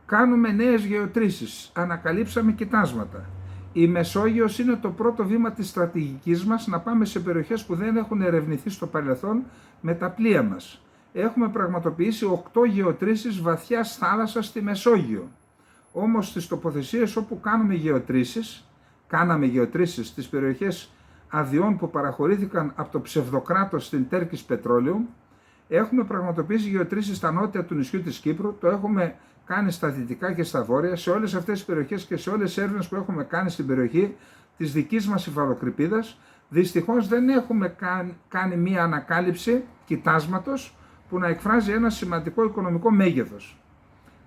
Κάνουμε νέες γεωτρήσεις, ανακαλύψαμε κοιτάσματα. Η Μεσόγειος είναι το πρώτο βήμα της στρατηγικής μας να πάμε σε περιοχές που δεν έχουν ερευνηθεί στο παρελθόν με τα πλοία μας. Έχουμε πραγματοποιήσει 8 γεωτρήσεις βαθιάς θάλασσας στη Μεσόγειο. Όμως στις τοποθεσίες όπου κάναμε γεωτρήσεις στις περιοχές αδειών που παραχωρήθηκαν από το ψευδοκράτος στην Turkish Petroleum, έχουμε πραγματοποιήσει γεωτρήσεις στα νότια του νησιού της Κύπρου, το έχουμε κάνει στα δυτικά και στα βόρεια, σε όλες αυτές τις περιοχές και σε όλες τις έρευνες που έχουμε κάνει στην περιοχή της δικής μας υφαλοκρηπίδας. Δυστυχώς δεν έχουμε κάνει μία ανακάλυψη κοιτάσματος που να εκφράζει ένα σημαντικό οικονομικό μέγεθος.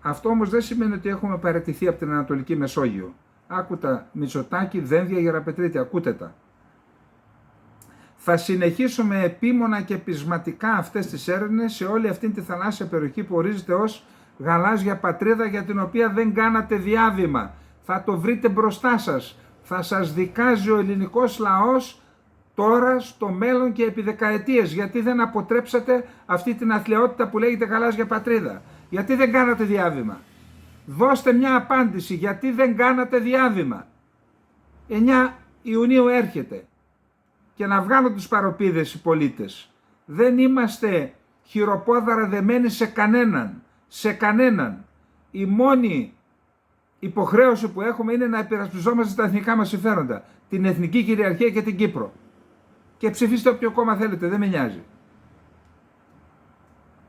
Αυτό όμως δεν σημαίνει ότι έχουμε παραιτηθεί από την Ανατολική Μεσόγειο. Άκουτα Μητσοτάκη, Δένδια, Γεραπετρίτη, ακούτε τα. Θα συνεχίσουμε επίμονα και πεισματικά αυτές τις έρευνες σε όλη αυτή τη θαλάσσια περιοχή που ορίζεται ως γαλάζια πατρίδα, για την οποία δεν κάνατε διάβημα. Θα το βρείτε μπροστά σας. Θα σας δικάζει ο ελληνικός λαός τώρα, στο μέλλον και επί δεκαετίες. Γιατί δεν αποτρέψατε αυτή την αθλιότητα που λέγεται γαλάζια πατρίδα? Γιατί δεν κάνατε διάβημα? Δώστε μια απάντηση. Γιατί δεν κάνατε διάβημα? 9 Ιουνίου έρχεται. Και να βγάλω τους παροπίδες οι πολίτες. Δεν είμαστε χειροπόδαρα δεμένοι σε κανέναν. Σε κανέναν. Η μόνη υποχρέωση που έχουμε είναι να υπερασπιζόμαστε τα εθνικά μας συμφέροντα. Την εθνική κυριαρχία και την Κύπρο. Και ψηφίστε όποιο κόμμα θέλετε, δεν με νοιάζει.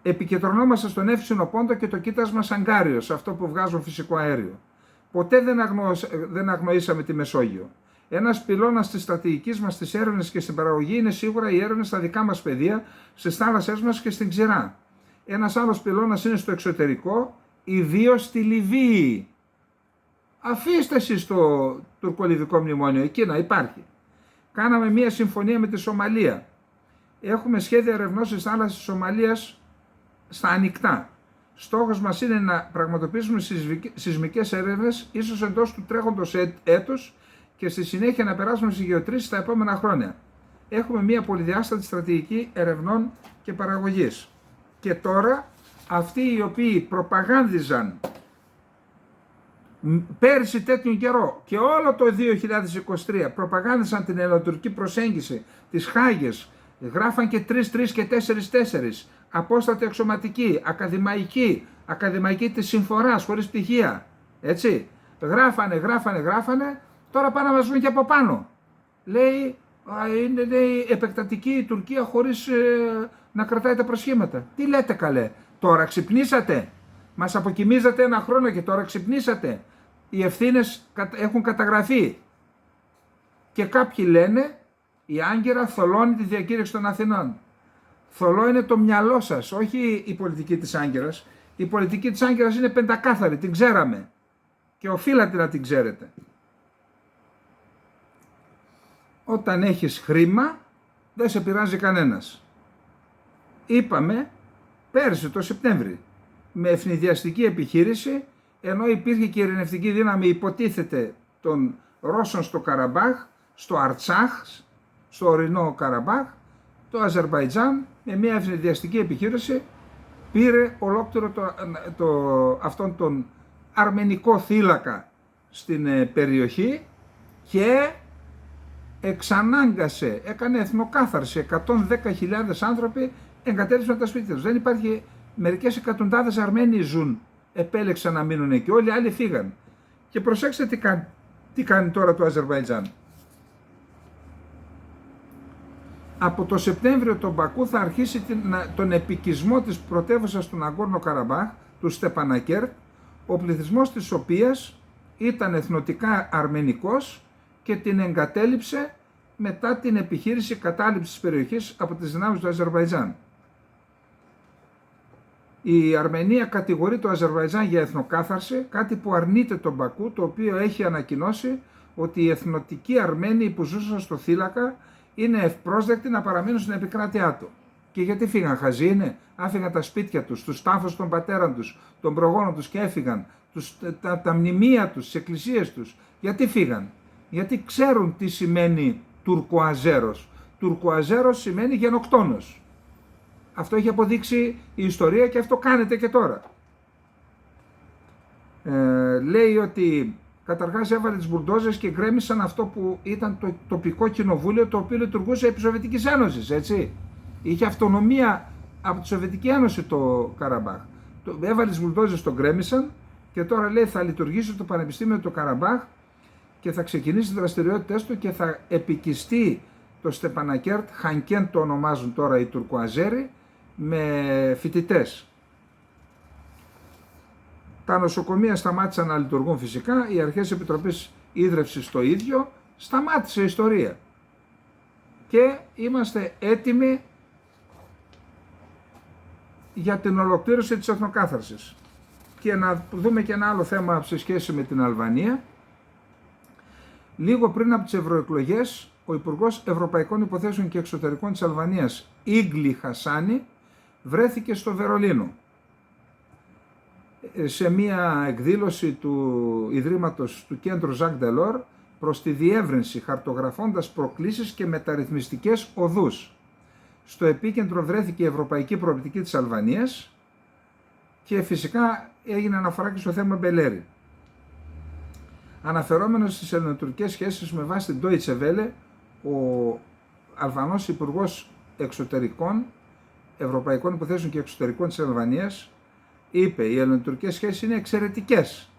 Επικεντρωνόμαστε στον εύξηνο πόντο και το κοίτασμα σαγκάριο, σε αυτό που βγάζουν φυσικό αέριο. Ποτέ δεν αγνοήσαμε τη Μεσόγειο. Ένας πυλώνας της στρατηγικής μας στις έρευνες και στην παραγωγή είναι σίγουρα οι έρευνες στα δικά μας πεδία, στις θάλασσές μας και στην ξηρά. Ένας άλλος πυλώνας είναι στο εξωτερικό, ιδίως στη Λιβύη. Αφήστε εσείς το τουρκολιβικό μνημόνιο, εκεί να υπάρχει. Κάναμε μια συμφωνία με τη Σομαλία. Έχουμε σχέδια ερευνών στις θάλασσες της Σομαλίας στα ανοιχτά. Στόχος μας είναι να πραγματοποιήσουμε σεισμικές έρευνες, ίσως εντός του τρέχοντος έτους, και στη συνέχεια να περάσουμε στις γεωτρήσεις τα επόμενα χρόνια. Έχουμε μια πολυδιάστατη στρατηγική ερευνών και παραγωγής. Και τώρα αυτοί οι οποίοι προπαγάνδιζαν πέρυσι τέτοιον καιρό και όλο το 2023 προπαγάνδιζαν την ελληνοτουρκική προσέγγιση, τις Χάγες, γράφαν και 3-3 και 4-4, απόστατη αξιωματική, ακαδημαϊκή της συμφοράς χωρίς πτυχία, έτσι. Γράφανε, τώρα πάνε να μας βγουν και από πάνω. Λέει Είναι, λέει, επεκτατική η Τουρκία χωρίς να κρατάει τα προσχήματα. Τι λέτε καλέ, τώρα ξυπνήσατε, μας αποκοιμίζατε ένα χρόνο και τώρα ξυπνήσατε. Οι ευθύνες έχουν καταγραφεί. Και κάποιοι λένε η Άγκυρα θολώνει τη διακήρυξη των Αθηνών. Θολό είναι το μυαλό σας, όχι η πολιτική της Άγκυρας. Η πολιτική της Άγκυρας είναι πεντακάθαρη, την ξέραμε και οφείλατε να την ξέρετε. Όταν έχεις χρήμα δεν σε πειράζει κανένας. Είπαμε πέρσι το Σεπτέμβρη με ευνηδιαστική επιχείρηση, ενώ υπήρχε και ειρηνευτική δύναμη υποτίθεται των Ρώσων στο Καραμπάχ, στο Αρτσάχ, στο ορεινό Καραμπάχ, το Αζερβαϊτζάν με μια ευνηδιαστική επιχείρηση πήρε ολόκληρο αυτόν τον αρμενικό θύλακα στην περιοχή και εξανάγκασε, έκανε εθνοκάθαρση. 110.000 άνθρωποι εγκατέλειψαν τα σπίτια τους. Δεν υπάρχει, μερικές εκατοντάδες Αρμένοι ζουν, επέλεξαν να μείνουν εκεί, όλοι οι άλλοι φύγαν. Και προσέξτε τι κάνει τώρα το Αζερβαϊτζάν. Από το Σεπτέμβριο το Μπακού θα αρχίσει τον επικισμό της πρωτεύουσας του Ναγκόρνο Καραμπάχ, του Στεπανακέρτ, ο πληθυσμός της οποίας ήταν εθνοτικά αρμενικός και την εγκατέλειψε μετά την επιχείρηση κατάληψης της περιοχής από τις δυνάμεις του Αζερβαϊτζάν. Η Αρμενία κατηγορεί το Αζερβαϊτζάν για εθνοκάθαρση, κάτι που αρνείται τον Μπακού, το οποίο έχει ανακοινώσει ότι οι εθνοτικοί Αρμένοι που ζούσαν στο θύλακα είναι ευπρόσδεκτοι να παραμείνουν στην επικράτειά του. Και γιατί φύγαν, χαζοί είναι, άφηγαν τα σπίτια τους, τους τάφους των πατέρων τους, των προγόνων τους και έφυγαν, τα μνημεία τους, τις εκκλησίες τους. Γιατί φύγαν? Γιατί ξέρουν τι σημαίνει Τουρκοαζέρος. Τουρκοαζέρος σημαίνει γενοκτόνος. Αυτό έχει αποδείξει η ιστορία και αυτό κάνετε και τώρα. Λέει ότι καταρχάς έβαλε τις μπουλντόζες και γκρέμισαν αυτό που ήταν το τοπικό κοινοβούλιο, το οποίο λειτουργούσε επί Σοβιετικής Ένωσης, έτσι. Είχε αυτονομία από τη Σοβιετική Ένωση το Καραμπάχ. Έβαλε τις μπουλντόζες, το γκρέμισαν και τώρα λέει θα λειτουργήσει το Πανεπιστήμιο του Καραμπάχ και θα ξεκινήσει τις δραστηριότητες του και θα επικιστεί το Στεπανακέρτ, Χανκέν το ονομάζουν τώρα οι Τουρκοαζέροι, με φοιτητές. Τα νοσοκομεία σταμάτησαν να λειτουργούν φυσικά, οι αρχές επιτροπής ίδρυυσης το ίδιο, σταμάτησε η ιστορία. Και είμαστε έτοιμοι για την ολοκλήρωση της εθνοκάθαρσης. Και να δούμε και ένα άλλο θέμα σε σχέση με την Αλβανία. Λίγο πριν από τις ευρωεκλογές, ο Υπουργός Ευρωπαϊκών Υποθέσεων και Εξωτερικών της Αλβανίας, Ίγκλι Χασάνι, βρέθηκε στο Βερολίνο σε μια εκδήλωση του Ιδρύματος του Κέντρου Ζακ Ντελόρ προς τη διεύρυνση, χαρτογραφώντας προκλήσεις και μεταρρυθμιστικές οδούς. Στο επίκεντρο βρέθηκε η ευρωπαϊκή προοπτική της Αλβανίας και φυσικά έγινε αναφορά και στο θέμα Μπελέρη. Αναφερόμενος στις ελληνοτουρκικές σχέσεις με βάση την Deutsche Welle, ο Αλβανός Υπουργός Εξωτερικών, Ευρωπαϊκών Υποθέσεων και Εξωτερικών της Αλβανίας είπε: οι ελληνοτουρκικές σχέσεις είναι εξαιρετικές.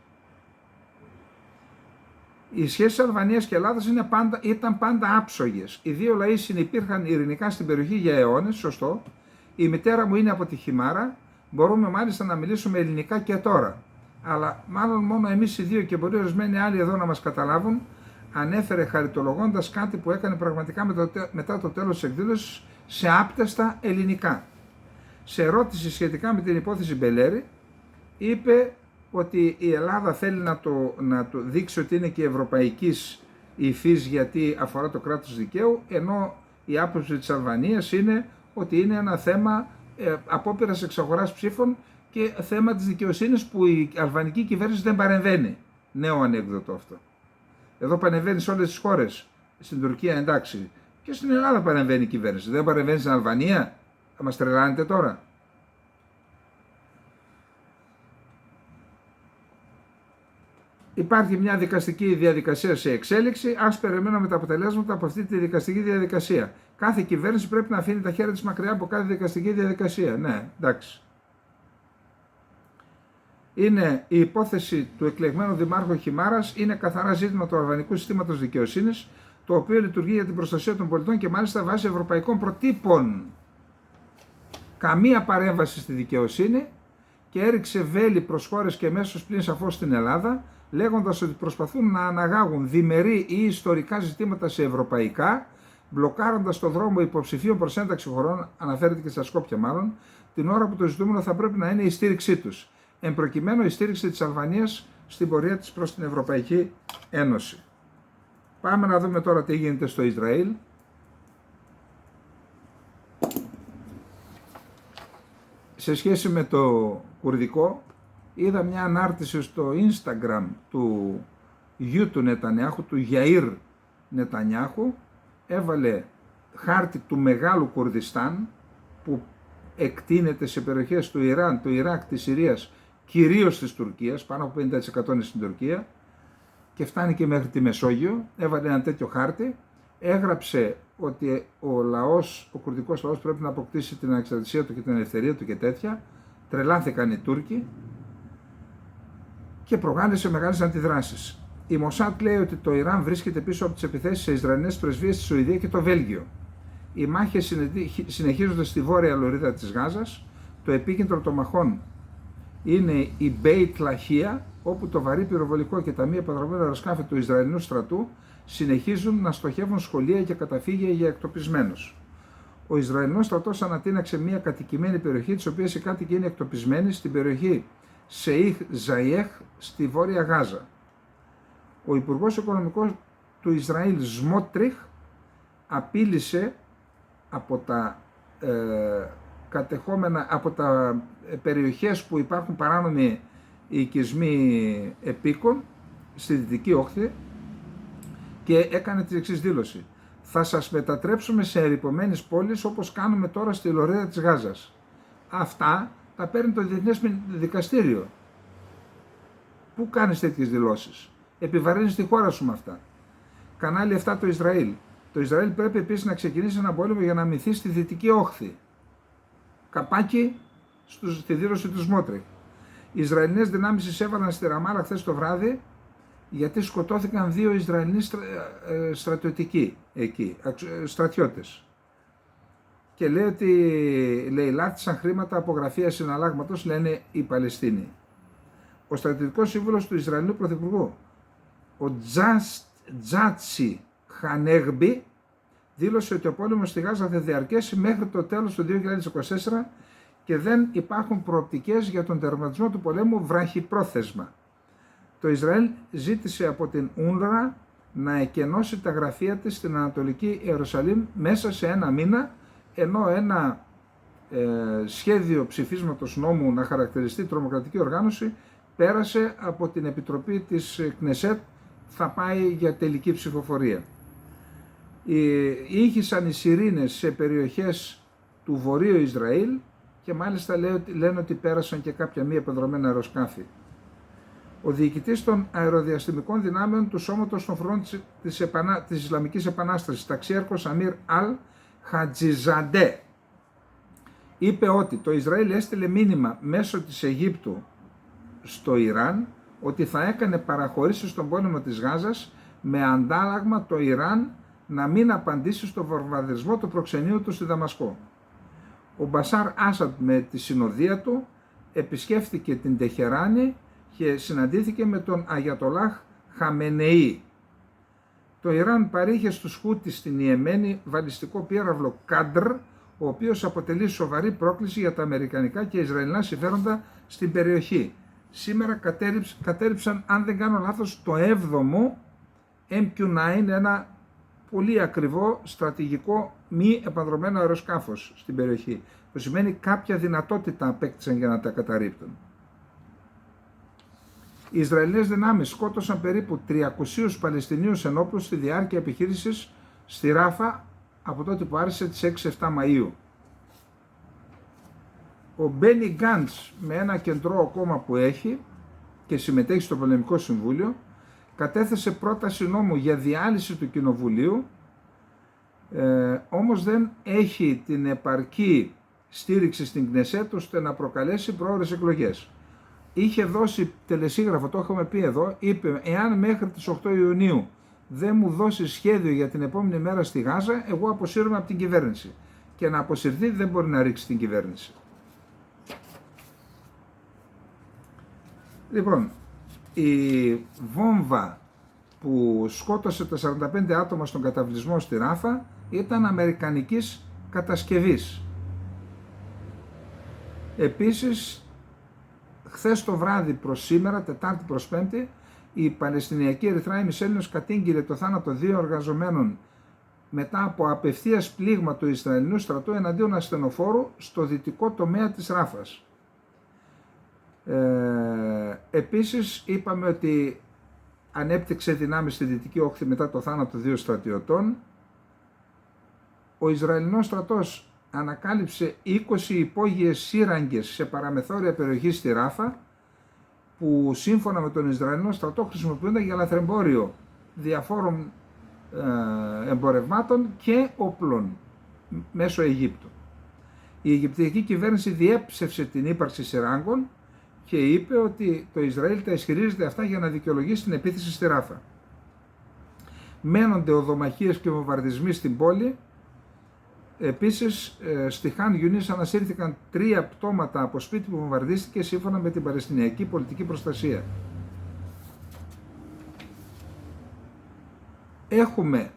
Οι σχέσεις Αλβανίας και Ελλάδας ήταν πάντα άψογες. Οι δύο λαοί συνυπήρχαν ειρηνικά στην περιοχή για αιώνες, σωστό. Η μητέρα μου είναι από τη Χιμάρα, μπορούμε μάλιστα να μιλήσουμε ελληνικά και τώρα. Αλλά μάλλον μόνο εμείς οι δύο και μπορεί ορισμένοι άλλοι εδώ να μας καταλάβουν, ανέφερε χαριτολογώντας κάτι που έκανε πραγματικά μετά το τέλος της εκδήλωσης σε άπτεστα ελληνικά. Σε ερώτηση σχετικά με την υπόθεση Μπελέρη, είπε ότι η Ελλάδα θέλει να το δείξει ότι είναι και ευρωπαϊκής υφής γιατί αφορά το κράτος δικαίου, ενώ η άποψη της Αλβανίας είναι ότι είναι ένα θέμα απόπειρας εξαγοράς ψήφων και θέμα της δικαιοσύνης που η αλβανική κυβέρνηση δεν παρεμβαίνει. Νέο ανέκδοτο αυτό. Εδώ παρεμβαίνει σε όλες τις χώρες. Στην Τουρκία εντάξει. Και στην Ελλάδα παρεμβαίνει η κυβέρνηση. Δεν παρεμβαίνει στην Αλβανία. Θα μας τρελάνετε τώρα. Υπάρχει μια δικαστική διαδικασία σε εξέλιξη. Ας περιμένουμε τα αποτελέσματα από αυτή τη δικαστική διαδικασία. Κάθε κυβέρνηση πρέπει να αφήνει τα χέρια της μακριά από κάθε δικαστική διαδικασία. Ναι, εντάξει. Είναι η υπόθεση του εκλεγμένου Δημάρχου Χιμάρας, είναι καθαρά ζήτημα του αλβανικού συστήματος δικαιοσύνης. το οποίο λειτουργεί για την προστασία των πολιτών και μάλιστα βάσει ευρωπαϊκών προτύπων. Καμία παρέμβαση στη δικαιοσύνη και έριξε βέλη προς χώρες και μέσως πλην σαφώς στην Ελλάδα, λέγοντας ότι προσπαθούν να αναγάγουν διμερεί ή ιστορικά ζητήματα σε ευρωπαϊκά, μπλοκάροντας το δρόμο υποψηφίων προς ένταξη χωρών, αναφέρεται και στα Σκόπια μάλλον, την ώρα που το ζητούμενο θα πρέπει να είναι η στήριξή τους. Εν προκειμένου η στήριξη της Αλβανίας στην πορεία της προς την Ευρωπαϊκή Ένωση. Πάμε να δούμε τώρα τι γίνεται στο Ισραήλ. Σε σχέση με το κουρδικό, είδα μια ανάρτηση στο Instagram του γιου του Νετανιάχου, του Γιαΐρ Νετανιάχου, έβαλε χάρτη του Μεγάλου Κουρδιστάν που εκτείνεται σε περιοχές του Ιράν, του Ιράκ, της Συρίας, κυρίως της Τουρκίας, πάνω από 50% είναι στην Τουρκία και φτάνει και μέχρι τη Μεσόγειο. Έβαλε ένα τέτοιο χάρτη, έγραψε ότι ο κουρδικός λαός πρέπει να αποκτήσει την ανεξαρτησία του και την ελευθερία του και τέτοια. Τρελάθηκαν οι Τούρκοι και προκάλεσε μεγάλες αντιδράσεις. Η Μοσάτ λέει ότι το Ιράν βρίσκεται πίσω από τις επιθέσεις σε Ισραηλινές πρεσβείες στη Σουηδία και το Βέλγιο. Οι μάχες συνεχίζονται στη βόρεια λωρίδα της Γάζας. Το επίκεντρο των μαχών είναι η Μπέιτ Λαχία, όπου το βαρύ πυροβολικό και τα μη επανδρομένα αεροσκάφη του Ισραηλινού στρατού συνεχίζουν να στοχεύουν σχολεία και καταφύγια για εκτοπισμένους. Ο Ισραηλινός στρατός ανατείναξε μια κατοικημένη περιοχή, της οποίας οι κάτοικοι είναι εκτοπισμένοι, στην περιοχή Σεϊχ Ζαϊέχ στη βόρεια Γάζα. Ο Υπουργός Οικονομικών του Ισραήλ Σμότριχ απείλησε από τα από τα περιοχές που υπάρχουν παράνομοι οικισμοί επίκων στη Δυτική Όχθη και έκανε τη εξής δήλωση: θα σας μετατρέψουμε σε ερειπωμένες πόλεις όπως κάνουμε τώρα στη λωρίδα της Γάζας. Αυτά τα παίρνει το Διεθνές Δικαστήριο. Πού κάνεις τέτοιες δηλώσεις? Επιβαρύνεις τη χώρα σου με αυτά. Κανάλι 7 το Ισραήλ. Το Ισραήλ πρέπει επίσης να ξεκινήσει ένα πόλεμο για να αμυνθεί στη Δυτική Όχθη. Καπάκι στη δήλωση του Σμότριχ. Οι Ισραηλινές δυνάμεις εισέβαλαν στη Ραμάλα χθες το βράδυ γιατί σκοτώθηκαν 2 Ισραηλινοί στρατιωτικοί εκεί, στρατιώτες. Και λέει ότι λάθησαν χρήματα από γραφεία συναλλάγματος, λένε οι Παλαιστίνοι. Ο στρατιωτικός σύμβουλος του Ισραηλινού Πρωθυπουργού, ο Τζάτσι Χανέγμπι, δήλωσε ότι ο πόλεμος στη Γάζα θα διαρκέσει μέχρι το τέλος του 2024 και δεν υπάρχουν προοπτικές για τον τερματισμό του πολέμου βραχυπρόθεσμα. Το Ισραήλ ζήτησε από την UNRWA να εκενώσει τα γραφεία της στην Ανατολική Ιερουσαλήμ μέσα σε ένα μήνα, ενώ ένα σχέδιο ψηφίσματος νόμου να χαρακτηριστεί τρομοκρατική οργάνωση πέρασε από την Επιτροπή της Κνεσέτ, θα πάει για τελική ψηφοφορία. Ήχησαν οι σιρήνες σε περιοχές του Βορείου Ισραήλ και μάλιστα λένε ότι πέρασαν και κάποια μη επανδρομένα αεροσκάφη. Ο διοικητής των αεροδιαστημικών δυνάμεων του Σώματος των Φρουρών της Ισλαμικής Επανάστασης, ταξιέρκος Αμίρ Αλ Χατζιζαντέ, είπε ότι το Ισραήλ έστειλε μήνυμα μέσω της Αιγύπτου στο Ιράν ότι θα έκανε παραχωρήσεις στον πόλεμο της Γάζας με αντάλλαγμα το Ιράν να μην απαντήσει στο βομβαρδισμό του προξενείου του στη Δαμασκό. Ο Μπασάρ Άσαντ με τη συνοδεία του επισκέφθηκε την Τεχεράνη και συναντήθηκε με τον Αγιατολάχ Χαμενεή. Το Ιράν παρήχε στους Χούτις στην Ιεμένη βαλιστικό πύραυλο Κάντρ, ο οποίος αποτελεί σοβαρή πρόκληση για τα αμερικανικά και ισραηλινά συμφέροντα στην περιοχή. Σήμερα κατέριψαν, αν δεν κάνω λάθος, το 7ο MQ-9, ένα πολύ ακριβό στρατηγικό μη επανδρωμένο αεροσκάφος στην περιοχή. Το σημαίνει κάποια δυνατότητα απέκτησαν για να τα καταρρίπτουν. Οι Ισραηλινές δυνάμεις σκότωσαν περίπου 300 Παλαιστινίους ενόπλους στη διάρκεια επιχείρησης στη Ράφα από τότε που άρχισε τις 6-7 Μαΐου. Ο Μπένι Γκάντς, με ένα κεντρό κόμμα που έχει και συμμετέχει στο Πολεμικό Συμβούλιο, κατέθεσε πρόταση νόμου για διάλυση του Κοινοβουλίου, όμως δεν έχει την επαρκή στήριξη στην Κνεσέτ ώστε να προκαλέσει πρόωρες εκλογές. Είχε δώσει τελεσίγραφο, το έχουμε πει εδώ, είπε εάν μέχρι τις 8 Ιουνίου δεν μου δώσει σχέδιο για την επόμενη μέρα στη Γάζα, εγώ αποσύρομαι από την κυβέρνηση. Και να αποσυρθεί δεν μπορεί να ρίξει την κυβέρνηση. Λοιπόν, η βόμβα που σκότωσε τα 45 άτομα στον καταβλισμό στη Ράφα ήταν αμερικανικής κατασκευής. Επίσης, χθες το βράδυ προς σήμερα, Τετάρτη προς Πέμπτη, η Παλαιστινιακή Ερυθρά ημισέλληνος κατήγγειλε το θάνατο 2 εργαζομένων μετά από απευθείας πλήγμα του Ισραηλινού στρατού εναντίον ασθενοφόρου στο δυτικό τομέα της Ράφας. Επίσης είπαμε ότι ανέπτυξε δυνάμεις στη Δυτική Όχθη μετά το θάνατο 2 στρατιωτών. Ο Ισραηλινός στρατός ανακάλυψε 20 υπόγειες σύραγγες σε παραμεθόρια περιοχή στη Ράφα, που σύμφωνα με τον Ισραηλινό στρατό χρησιμοποιούνται για λαθρεμπόριο διαφόρων εμπορευμάτων και όπλων μέσω Αιγύπτου. Η Αιγυπτιακή κυβέρνηση διέψευσε την ύπαρξη σειράγκων και είπε ότι το Ισραήλ τα ισχυρίζεται αυτά για να δικαιολογήσει την επίθεση στη Ράφα. Μένονται οδομαχίες και βομβαρδισμοί στην πόλη. Επίσης, στη Χαν Γιουνίς ανασύρθηκαν 3 πτώματα από σπίτι που βομβαρδίστηκε σύμφωνα με την Παλαιστινιακή πολιτική προστασία. Έχουμε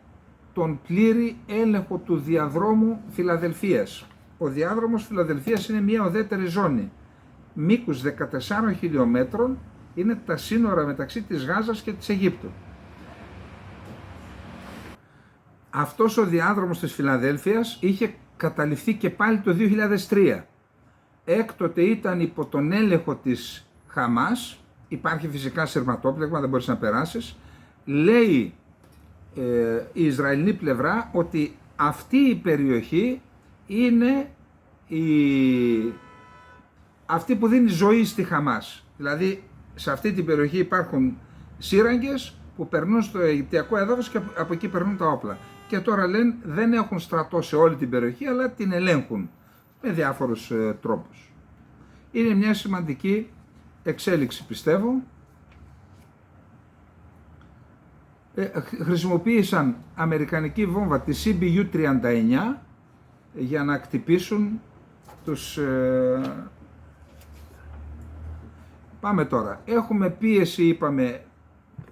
τον πλήρη έλεγχο του διαδρόμου Φιλαδελφίας. Ο διάδρομος Φιλαδελφίας είναι μια ουδέτερη ζώνη. Μήκους 14 χιλιόμετρων, είναι τα σύνορα μεταξύ της Γάζας και της Αιγύπτου. Αυτός ο διάδρομος της Φιλαδέλφειας είχε καταληφθεί και πάλι το 2003. Έκτοτε ήταν υπό τον έλεγχο της Χαμάς, υπάρχει φυσικά σειρματόπλεγμα, δεν μπορείς να περάσεις. Λέει η Ισραηλινή πλευρά ότι αυτή η περιοχή είναι αυτή που δίνει ζωή στη Χαμάς. Δηλαδή σε αυτή την περιοχή υπάρχουν σύραγγες που περνούν στο Αιγυπτιακό έδαφος και από εκεί περνούν τα όπλα. Και τώρα λένε δεν έχουν στρατό σε όλη την περιοχή, αλλά την ελέγχουν με διάφορους τρόπους. Είναι μια σημαντική εξέλιξη, πιστεύω. Χρησιμοποίησαν αμερικανική βόμβα τη CBU-39 για να κτυπήσουν τους... Πάμε τώρα. Έχουμε πίεση, είπαμε,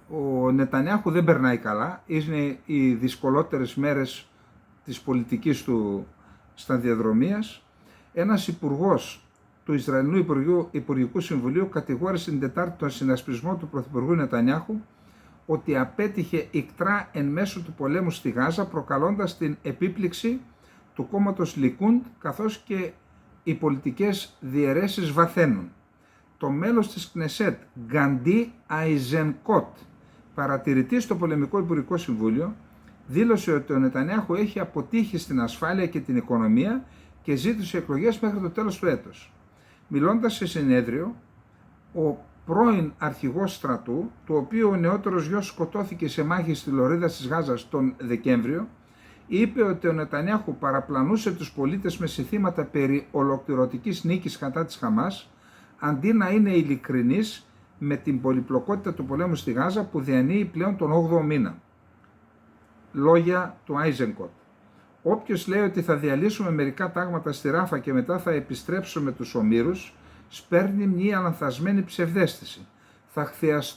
ο Νετανιάχου δεν περνάει καλά. Είναι οι δυσκολότερες μέρες της πολιτικής του σταδιοδρομίας. Ένας υπουργός του Ισραηλινού Υπουργικού Συμβουλίου κατηγόρησε την Τετάρτη τον συνασπισμό του Πρωθυπουργού Νετανιάχου ότι απέτυχε ικτρά εν μέσω του πολέμου στη Γάζα, προκαλώντας την επίπληξη του κόμματος Λικούντ, καθώς και οι πολιτικές διαιρέσεις βαθαίνουν. Το μέλος της Κνεσέτ, Γκαντί Αϊζενκότ, παρατηρητής στο Πολεμικό Υπουργικό Συμβούλιο, δήλωσε ότι ο Νετανιάχου έχει αποτύχει στην ασφάλεια και την οικονομία και ζήτησε εκλογές μέχρι το τέλος του έτους. Μιλώντας σε συνέδριο, ο πρώην αρχηγός στρατού, του οποίου ο νεότερος γιος σκοτώθηκε σε μάχη στη Λωρίδα της Γάζας τον Δεκέμβριο, είπε ότι ο Νετανιάχου παραπλανούσε τους πολίτες με συνθήματα περί ολοκληρωτικής νίκης κατά της Χαμάς, αντί να είναι ειλικρινής με την πολυπλοκότητα του πολέμου στη Γάζα που διανύει πλέον τον 8ο μήνα. Λόγια του Άιζενκοτ. Όποιος λέει ότι θα διαλύσουμε μερικά τάγματα στη Ράφα και μετά θα επιστρέψουμε τους ομήρους, σπέρνει μια λανθασμένη ψευδαίσθηση.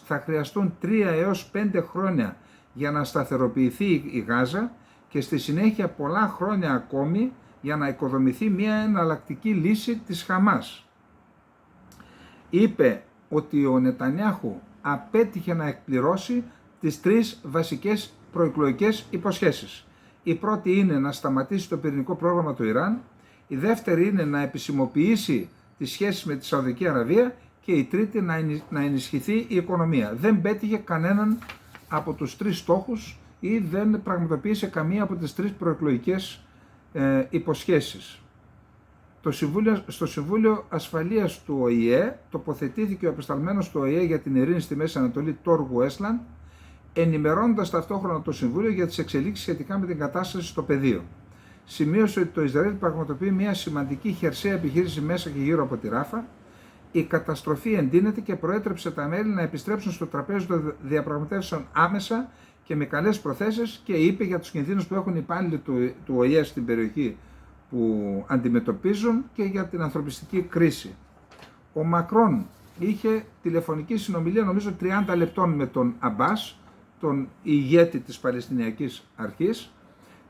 Θα χρειαστούν 3 έως 5 χρόνια για να σταθεροποιηθεί η Γάζα και στη συνέχεια πολλά χρόνια ακόμη για να οικοδομηθεί μια εναλλακτική λύση της Χαμάς. Είπε ότι ο Νετανιάχου απέτυχε να εκπληρώσει τις 3 βασικές προεκλογικές υποσχέσεις. Η πρώτη είναι να σταματήσει το πυρηνικό πρόγραμμα του Ιράν, η δεύτερη είναι να επισημοποιήσει τις σχέσεις με τη Σαουδική Αραβία και η τρίτη να ενισχυθεί η οικονομία. Δεν πέτυχε κανέναν από τους 3 στόχους ή δεν πραγματοποίησε καμία από τις 3 προεκλογικές υποσχέσεις. Στο Συμβούλιο Ασφαλείας του ΟΗΕ τοποθετήθηκε ο απεσταλμένος του ΟΗΕ για την ειρήνη στη Μέση Ανατολή, Τόρ Γουέσλαντ, ενημερώνοντας ταυτόχρονα το Συμβούλιο για τις εξελίξεις σχετικά με την κατάσταση στο πεδίο. Σημείωσε ότι το Ισραήλ πραγματοποιεί μια σημαντική χερσαία επιχείρηση μέσα και γύρω από τη Ράφα. Η καταστροφή εντείνεται και προέτρεψε τα μέλη να επιστρέψουν στο τραπέζι των διαπραγματεύσεων άμεσα και με καλές προθέσεις και είπε για τους κινδύνους που έχουν οι υπάλληλοι του ΟΗΕ στην περιοχή που αντιμετωπίζουν και για την ανθρωπιστική κρίση. Ο Μακρόν είχε τηλεφωνική συνομιλία νομίζω 30 λεπτών με τον Αμπάς, τον ηγέτη της Παλαιστινιακής Αρχής.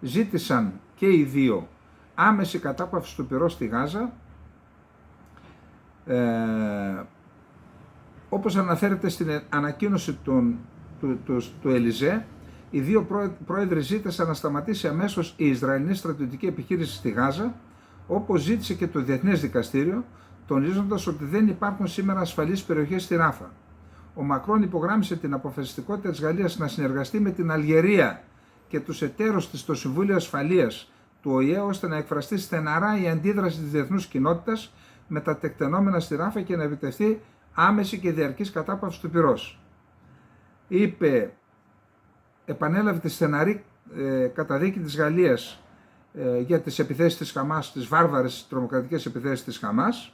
Ζήτησαν και οι δύο άμεση κατάπαυση του πυρός στη Γάζα. Όπως αναφέρεται στην ανακοίνωση του Ελιζέ, οι δύο πρόεδροι ζήτησαν να σταματήσει αμέσως η Ισραηλινή στρατιωτική επιχείρηση στη Γάζα, όπως ζήτησε και το Διεθνές Δικαστήριο, τονίζοντας ότι δεν υπάρχουν σήμερα ασφαλείς περιοχές στη Ράφα. Ο Μακρόν υπογράμμισε την αποφασιστικότητα της Γαλλίας να συνεργαστεί με την Αλγερία και τους εταίρους της στο Συμβούλιο Ασφαλείας του ΟΗΕ, ώστε να εκφραστεί στεναρά η αντίδραση της διεθνούς κοινότητας με τα τεκτενόμενα στη Ράφα και να επιτευχθεί άμεση και διαρκής κατάπαυση του πυρός. Επανέλαβε τη στεναρή καταδίκη της Γαλλίας για τις επιθέσεις της Χαμάς, τις βάρβαρες τρομοκρατικές επιθέσεις της Χαμάς,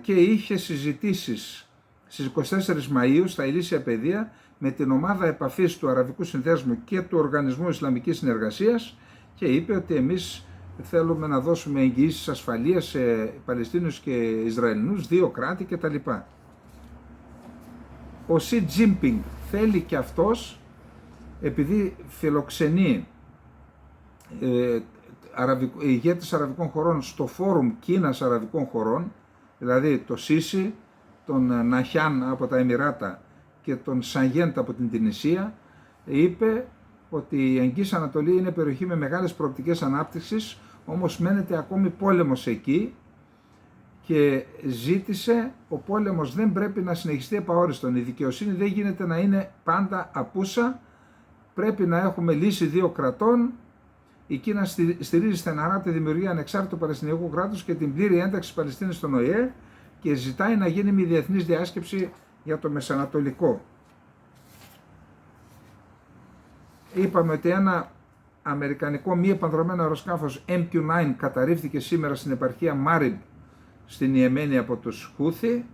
και είχε συζητήσεις στις 24 Μαΐου στα Ηλίσια Παιδεία με την ομάδα επαφής του Αραβικού Συνδέσμου και του Οργανισμού Ισλαμικής Συνεργασίας και είπε ότι εμείς θέλουμε να δώσουμε εγγυήσεις ασφαλείας σε Παλαιστίνους και Ισραηλινούς, δύο κράτη κτλ. Ο Σι Τζίνπινγκ θέλει και αυτός, επειδή φιλοξενεί ηγέτες αραβικών χωρών στο φόρουμ Κίνας αραβικών χωρών, δηλαδή το Σίσι, τον Ναχιάν από τα Εμιράτα και τον Σαγέντ από την Τινησία, είπε ότι η Εγγύης Ανατολή είναι περιοχή με μεγάλες προοπτικές ανάπτυξης, όμως μένεται ακόμη πόλεμος εκεί και ζήτησε ο πόλεμος δεν πρέπει να συνεχιστεί επαόριστον. Η δικαιοσύνη δεν γίνεται να είναι πάντα απούσα, πρέπει να έχουμε λύση δύο κρατών. Η Κίνα στηρίζει στεναρά τη δημιουργία ανεξάρτητου Παλαιστινιακού κράτους και την πλήρη ένταξη της Παλαιστίνης στον ΟΗΕ και ζητάει να γίνει μια διεθνής διάσκεψη για το Μεσανατολικό. Είπαμε ότι ένα αμερικανικό μη επανδρωμένο αεροσκάφος MQ-9 καταρρίφθηκε σήμερα στην επαρχία Μάριμπ στην Ιεμένη από τους Χούθι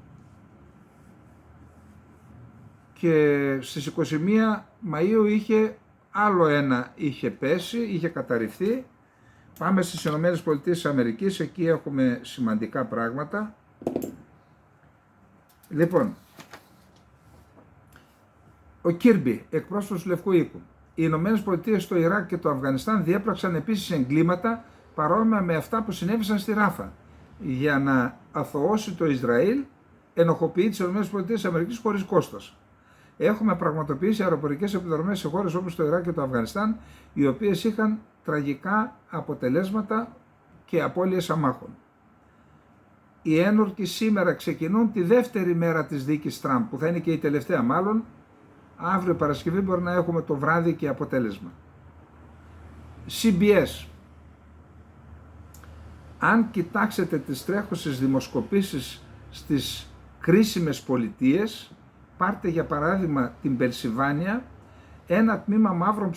και στις 21 Μαΐου άλλο ένα είχε πέσει, είχε καταρριφθεί. Πάμε στις Ηνωμένες Πολιτείες της Αμερικής, εκεί έχουμε σημαντικά πράγματα. Λοιπόν, ο Κίρμπι, εκπρόσωπος του Λευκού Οίκου. Οι Ηνωμένες Πολιτείες στο Ιράκ και το Αφγανιστάν διέπραξαν επίσης εγκλήματα παρόμοια με αυτά που συνέβησαν στη Ράφα για να αθωώσει το Ισραήλ, ενοχοποιεί τις Ηνωμένες Πολιτείες της Αμερικής χωρίς κόστος. Έχουμε πραγματοποιήσει αεροπορικές επιδρομές σε χώρες όπως το Ιράκ και το Αφγανιστάν, οι οποίες είχαν τραγικά αποτελέσματα και απώλειες αμάχων. Οι ένορκοι σήμερα ξεκινούν τη δεύτερη μέρα της δίκης Τραμπ, που θα είναι και η τελευταία μάλλον. Αύριο Παρασκευή μπορεί να έχουμε το βράδυ και αποτέλεσμα. CBS. Αν κοιτάξετε τις τρέχουσες δημοσκοπήσεις στις κρίσιμες πολιτείες, πάρτε για παράδειγμα την Πενσιλβάνια, ένα τμήμα μαύρων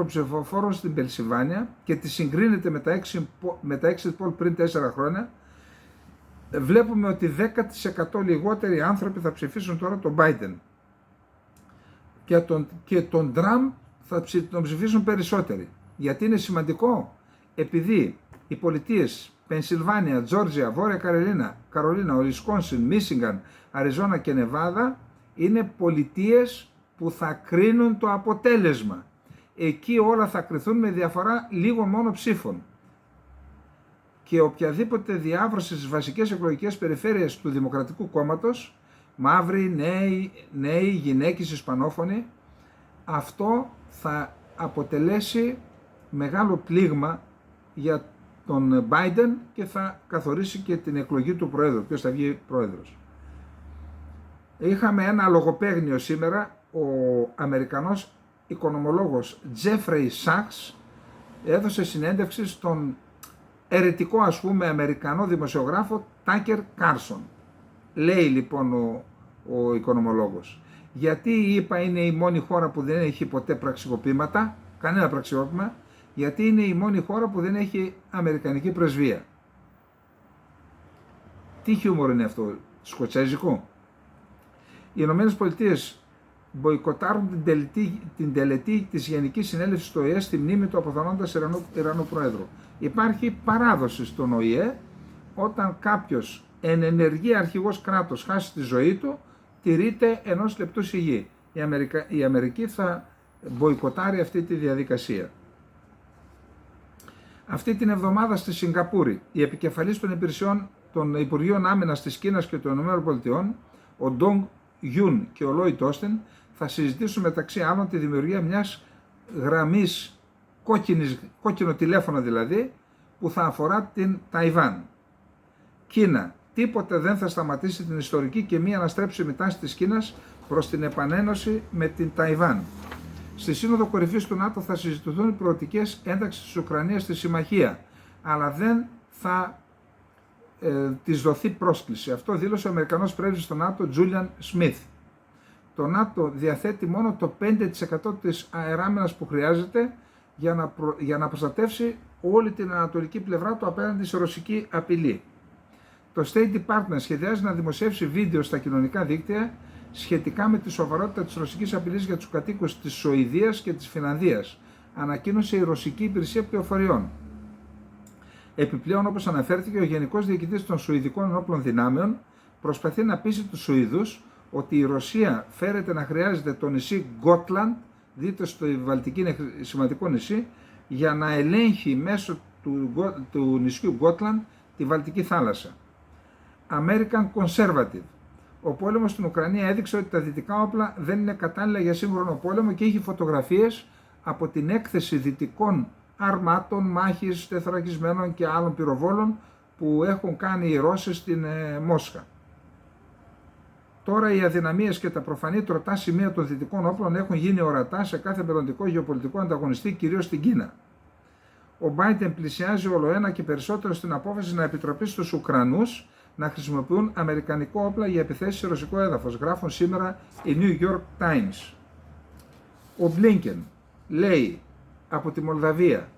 ψηφοφόρων, στην Πενσιλβάνια και τη συγκρίνετε με τα exit poll πριν 4 χρόνια, βλέπουμε ότι 10% λιγότεροι άνθρωποι θα ψηφίσουν τώρα τον Biden και τον Τραμπ θα τον ψηφίσουν περισσότεροι. Γιατί είναι σημαντικό? Επειδή οι πολιτείες Πενσιλβάνια, Τζόρτζια, Βόρεια Καρολίνα, Ουισκόνσιν, Μίσιγκαν, Αριζόνα και Νεβάδα είναι πολιτείες που θα κρίνουν το αποτέλεσμα. Εκεί όλα θα κριθούν με διαφορά λίγων μόνο ψήφων. Και οποιαδήποτε διάβρωση στις βασικές εκλογικές περιφέρειες του Δημοκρατικού Κόμματος, μαύροι, νέοι, γυναίκες, ισπανόφωνοι, αυτό θα αποτελέσει μεγάλο πλήγμα για τον Biden και θα καθορίσει και την εκλογή του Προέδρου, ποιος θα βγει Πρόεδρος. Είχαμε ένα λογοπαίγνιο σήμερα, ο Αμερικανός οικονομολόγος Jeffrey Sachs έδωσε συνέντευξη στον αιρετικό Αμερικανό δημοσιογράφο Tucker Carlson. Λέει λοιπόν ο οικονομολόγος, γιατί η ΗΠΑ είναι η μόνη χώρα που δεν έχει ποτέ πραξικοπήματα, κανένα πραξικόπημα, γιατί είναι η μόνη χώρα που δεν έχει αμερικανική πρεσβεία. Τι χιούμορ είναι αυτό? σκοτσέζικου. Οι Ηνωμένες Πολιτείες μποϊκοτάρουν την τελετή της Γενικής Συνέλευσης του ΟΗΕ στη μνήμη του αποθανόντος Ιρανού Προέδρου. Υπάρχει παράδοση στον ΟΗΕ, όταν κάποιος εν ενεργή αρχηγός κράτος χάσει τη ζωή του, τηρείται 1 λεπτού σιγή. Η Αμερική θα μποϊκοτάρει αυτή τη διαδικασία. Αυτή την εβδομάδα στη Σιγκαπούρη, οι επικεφαλής των υπηρεσιών των Υπουργείων Άμυνας της Κίνας και των ΗΠΑ, ο Ντόγκ Γιουν και ο Λόιτ Όστιν, θα συζητήσουν μεταξύ άλλων τη δημιουργία μιας γραμμής, κόκκινο τηλέφωνο δηλαδή, που θα αφορά την Ταϊβάν. Κίνα. Τίποτε δεν θα σταματήσει την ιστορική και μη αναστρέψιμη τάση της Κίνας προς την επανένωση με την Ταϊβάν. Στη Σύνοδο Κορυφής του ΝΑΤΟ θα συζητηθούν οι προοπτικές ένταξης της Ουκρανίας στη συμμαχία, αλλά δεν θα της δοθεί πρόσκληση. Αυτό δήλωσε ο Αμερικανός πρέσβης στο ΝΑΤΟ, Τζούλιαν Σμιθ. Το ΝΑΤΟ διαθέτει μόνο το 5% της αεράμενας που χρειάζεται για να προστατεύσει όλη την ανατολική πλευρά του απέναντι σε ρωσική απειλή. Το State Department σχεδιάζει να δημοσιεύσει βίντεο στα κοινωνικά δίκτυα σχετικά με τη σοβαρότητα της ρωσικής απειλής για τους κατοίκους της Σουηδίας και της Φινλανδίας, ανακοίνωσε η Ρωσική Υπηρεσία Πληροφοριών. Επιπλέον, όπως αναφέρθηκε, ο Γενικός Διοικητής των Σουηδικών Ενόπλων Δυνάμεων προσπαθεί να πείσει τους Σουηδούς ότι η Ρωσία φέρεται να χρειάζεται το νησί Γκότλαντ, δείτε στο Βαλτική είναι σημαντικό νησί, για να ελέγχει μέσω του νησιού Γκότλαντ τη Βαλτική θάλασσα. American Conservative. Ο πόλεμος στην Ουκρανία έδειξε ότι τα δυτικά όπλα δεν είναι κατάλληλα για σύγχρονο πόλεμο και είχε φωτογραφίες από την έκθεση δυτικών αρμάτων, μάχης, τεθωρακισμένων και άλλων πυροβόλων που έχουν κάνει οι Ρώσοι στην Μόσχα. Τώρα οι αδυναμίες και τα προφανή τροτά σημεία των δυτικών όπλων έχουν γίνει ορατά σε κάθε μελλοντικό γεωπολιτικό ανταγωνιστή, κυρίως στην Κίνα. Ο Biden πλησιάζει όλο και περισσότερο στην απόφαση να επιτραπεί στους Ουκρανούς να χρησιμοποιούν αμερικανικό όπλα για επιθέσεις σε ρωσικό έδαφος, γράφουν σήμερα οι New York Times. Ο Blinken λέει από τη Μολδαβία: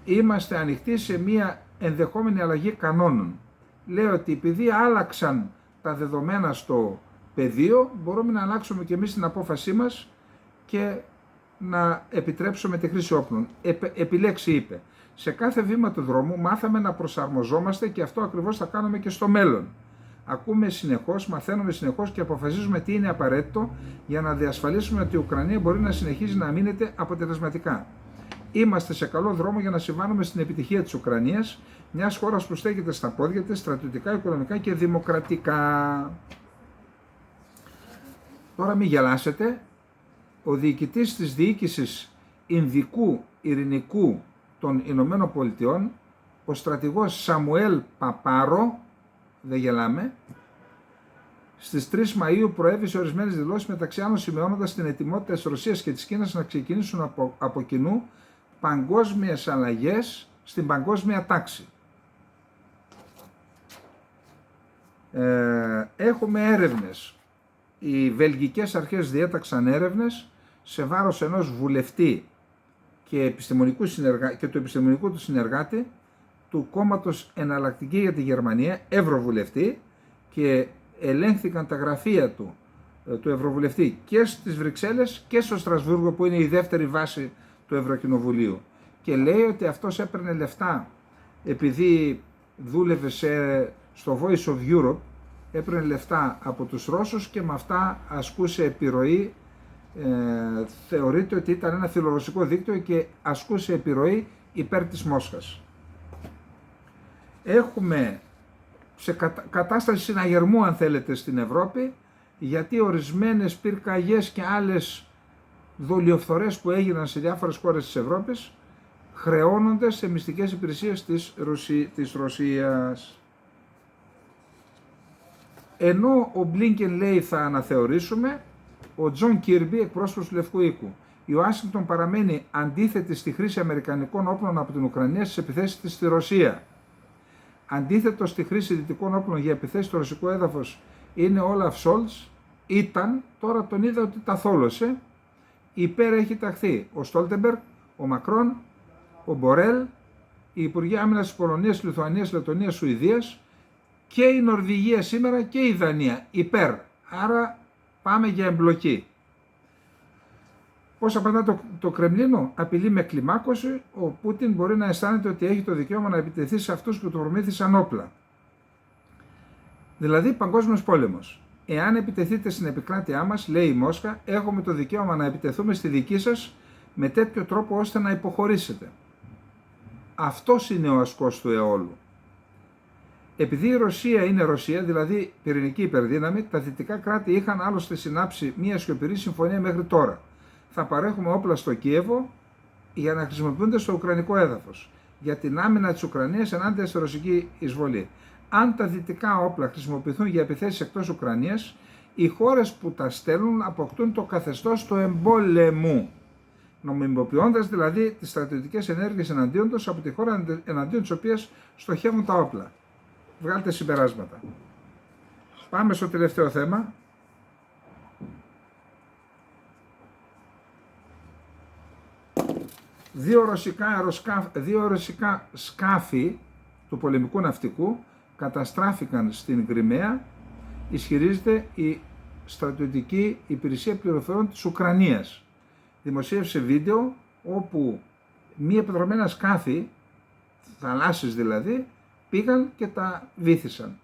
είμαστε ανοιχτοί σε μια ενδεχόμενη αλλαγή κανόνων. Λέει ότι επειδή άλλαξαν τα δεδομένα στο πεδίο, μπορούμε να αλλάξουμε και εμείς την απόφασή μας και να επιτρέψουμε τη χρήση όπλων. Επιλέξει, είπε. Σε κάθε βήμα του δρόμου μάθαμε να προσαρμοζόμαστε και αυτό ακριβώς θα κάνουμε και στο μέλλον. Ακούμε συνεχώς, μαθαίνουμε συνεχώς και αποφασίζουμε τι είναι απαραίτητο για να διασφαλίσουμε ότι η Ουκρανία μπορεί να συνεχίζει να αμήνεται αποτελεσματικά. Είμαστε σε καλό δρόμο για να συμβάλλουμε στην επιτυχία της Ουκρανίας, μιας χώρας που στέκεται στα πόδια της στρατιωτικά, οικονομικά και δημοκρατικά. Τώρα μην γελάσετε, ο διοικητής της διοίκησης Ινδικού Ειρηνικού των Ηνωμένων Πολιτειών, ο στρατηγός Σαμουέλ Παπάρο, δεν γελάμε, στις 3 Μαΐου προέβησε ορισμένες δηλώσεις, μεταξύ άλλων σημειώνοντας την ετοιμότητα της Ρωσίας και της Κίνας να ξεκινήσουν από κοινού παγκόσμιες αλλαγές στην παγκόσμια τάξη. Έχουμε έρευνες. Οι βελγικές αρχές διέταξαν έρευνες σε βάρος ενός βουλευτή και του επιστημονικού του συνεργάτη του κόμματος Εναλλακτική για τη Γερμανία, ευρωβουλευτή, και ελέγχθηκαν τα γραφεία του ευρωβουλευτή και στις Βρυξέλλες και στο Στρασβούργο, που είναι η δεύτερη βάση του Ευρωκοινοβουλίου, και λέει ότι αυτός έπαιρνε λεφτά επειδή δούλευε στο Voice of Europe, έπαιρνε λεφτά από τους Ρώσους και με αυτά ασκούσε επιρροή. Θεωρείται ότι ήταν ένα φιλορωσικό δίκτυο και ασκούσε επιρροή υπέρ της Μόσχας. Έχουμε σε κατάσταση συναγερμού, αν θέλετε, στην Ευρώπη, γιατί ορισμένες πυρκαγιές και άλλες δολιοφθορές που έγιναν σε διάφορες χώρες της Ευρώπης χρεώνονται σε μυστικές υπηρεσίες της Ρωσίας. Ενώ ο Blinken λέει θα αναθεωρήσουμε, ο Τζον Κίρμπι, εκπρόσωπος του Λευκού Οίκου: η Ουάσιγκτον παραμένει αντίθετη στη χρήση αμερικανικών όπλων από την Ουκρανία στις επιθέσεις της στη Ρωσία. Αντίθετο στη χρήση δυτικών όπλων για επιθέσεις στο ρωσικό έδαφος είναι ο Όλαφ Σόλτς. Τώρα τον είδα ότι τα θόλωσε. Υπέρ έχει ταχθεί ο Στόλτεμπεργκ, ο Μακρόν, ο Μπορέλ, οι Υπουργοί Άμυνας της Πολωνίας, Λιθουανίας, Λεττονίας, Σουηδίας, και η Νορβηγία σήμερα και η Δανία υπέρ. Άρα πάμε για εμπλοκή. Πώς απαντά το Κρεμλίνο? Απειλεί με κλιμάκωση. Ο Πούτιν μπορεί να αισθάνεται ότι έχει το δικαίωμα να επιτεθεί σε αυτούς που του προμήθησαν όπλα. Δηλαδή παγκόσμιος πόλεμος. Εάν επιτεθείτε στην επικράτειά μας, λέει η Μόσχα, έχουμε το δικαίωμα να επιτεθούμε στη δική σας με τέτοιο τρόπο ώστε να υποχωρήσετε. Αυτός είναι ο ασκός του αιώλου. Επειδή η Ρωσία είναι Ρωσία, δηλαδή πυρηνική υπερδύναμη, τα δυτικά κράτη είχαν άλλωστε συνάψει μια σιωπηρή συμφωνία μέχρι τώρα. Θα παρέχουμε όπλα στο Κίεβο για να χρησιμοποιούνται στο ουκρανικό έδαφος, για την άμυνα της Ουκρανίας ενάντια στη ρωσική εισβολή. Αν τα δυτικά όπλα χρησιμοποιηθούν για επιθέσεις εκτός Ουκρανίας, οι χώρες που τα στέλνουν αποκτούν το καθεστώς του εμπόλεμου, νομιμοποιώντας δηλαδή τις στρατιωτικές ενέργειες εναντίον τους από τη χώρα εναντίον της οποίας στοχεύουν τα όπλα. Βγάλτε συμπεράσματα. Πάμε στο τελευταίο θέμα. Δύο ρωσικά σκάφη του πολεμικού ναυτικού καταστράφηκαν στην Κριμαία, ισχυρίζεται η στρατιωτική υπηρεσία πληροφοριών της Ουκρανίας. Δημοσίευσε βίντεο όπου μη επιδρομένα σκάφη, θαλάσσιες δηλαδή, πήγαν και τα βύθισαν.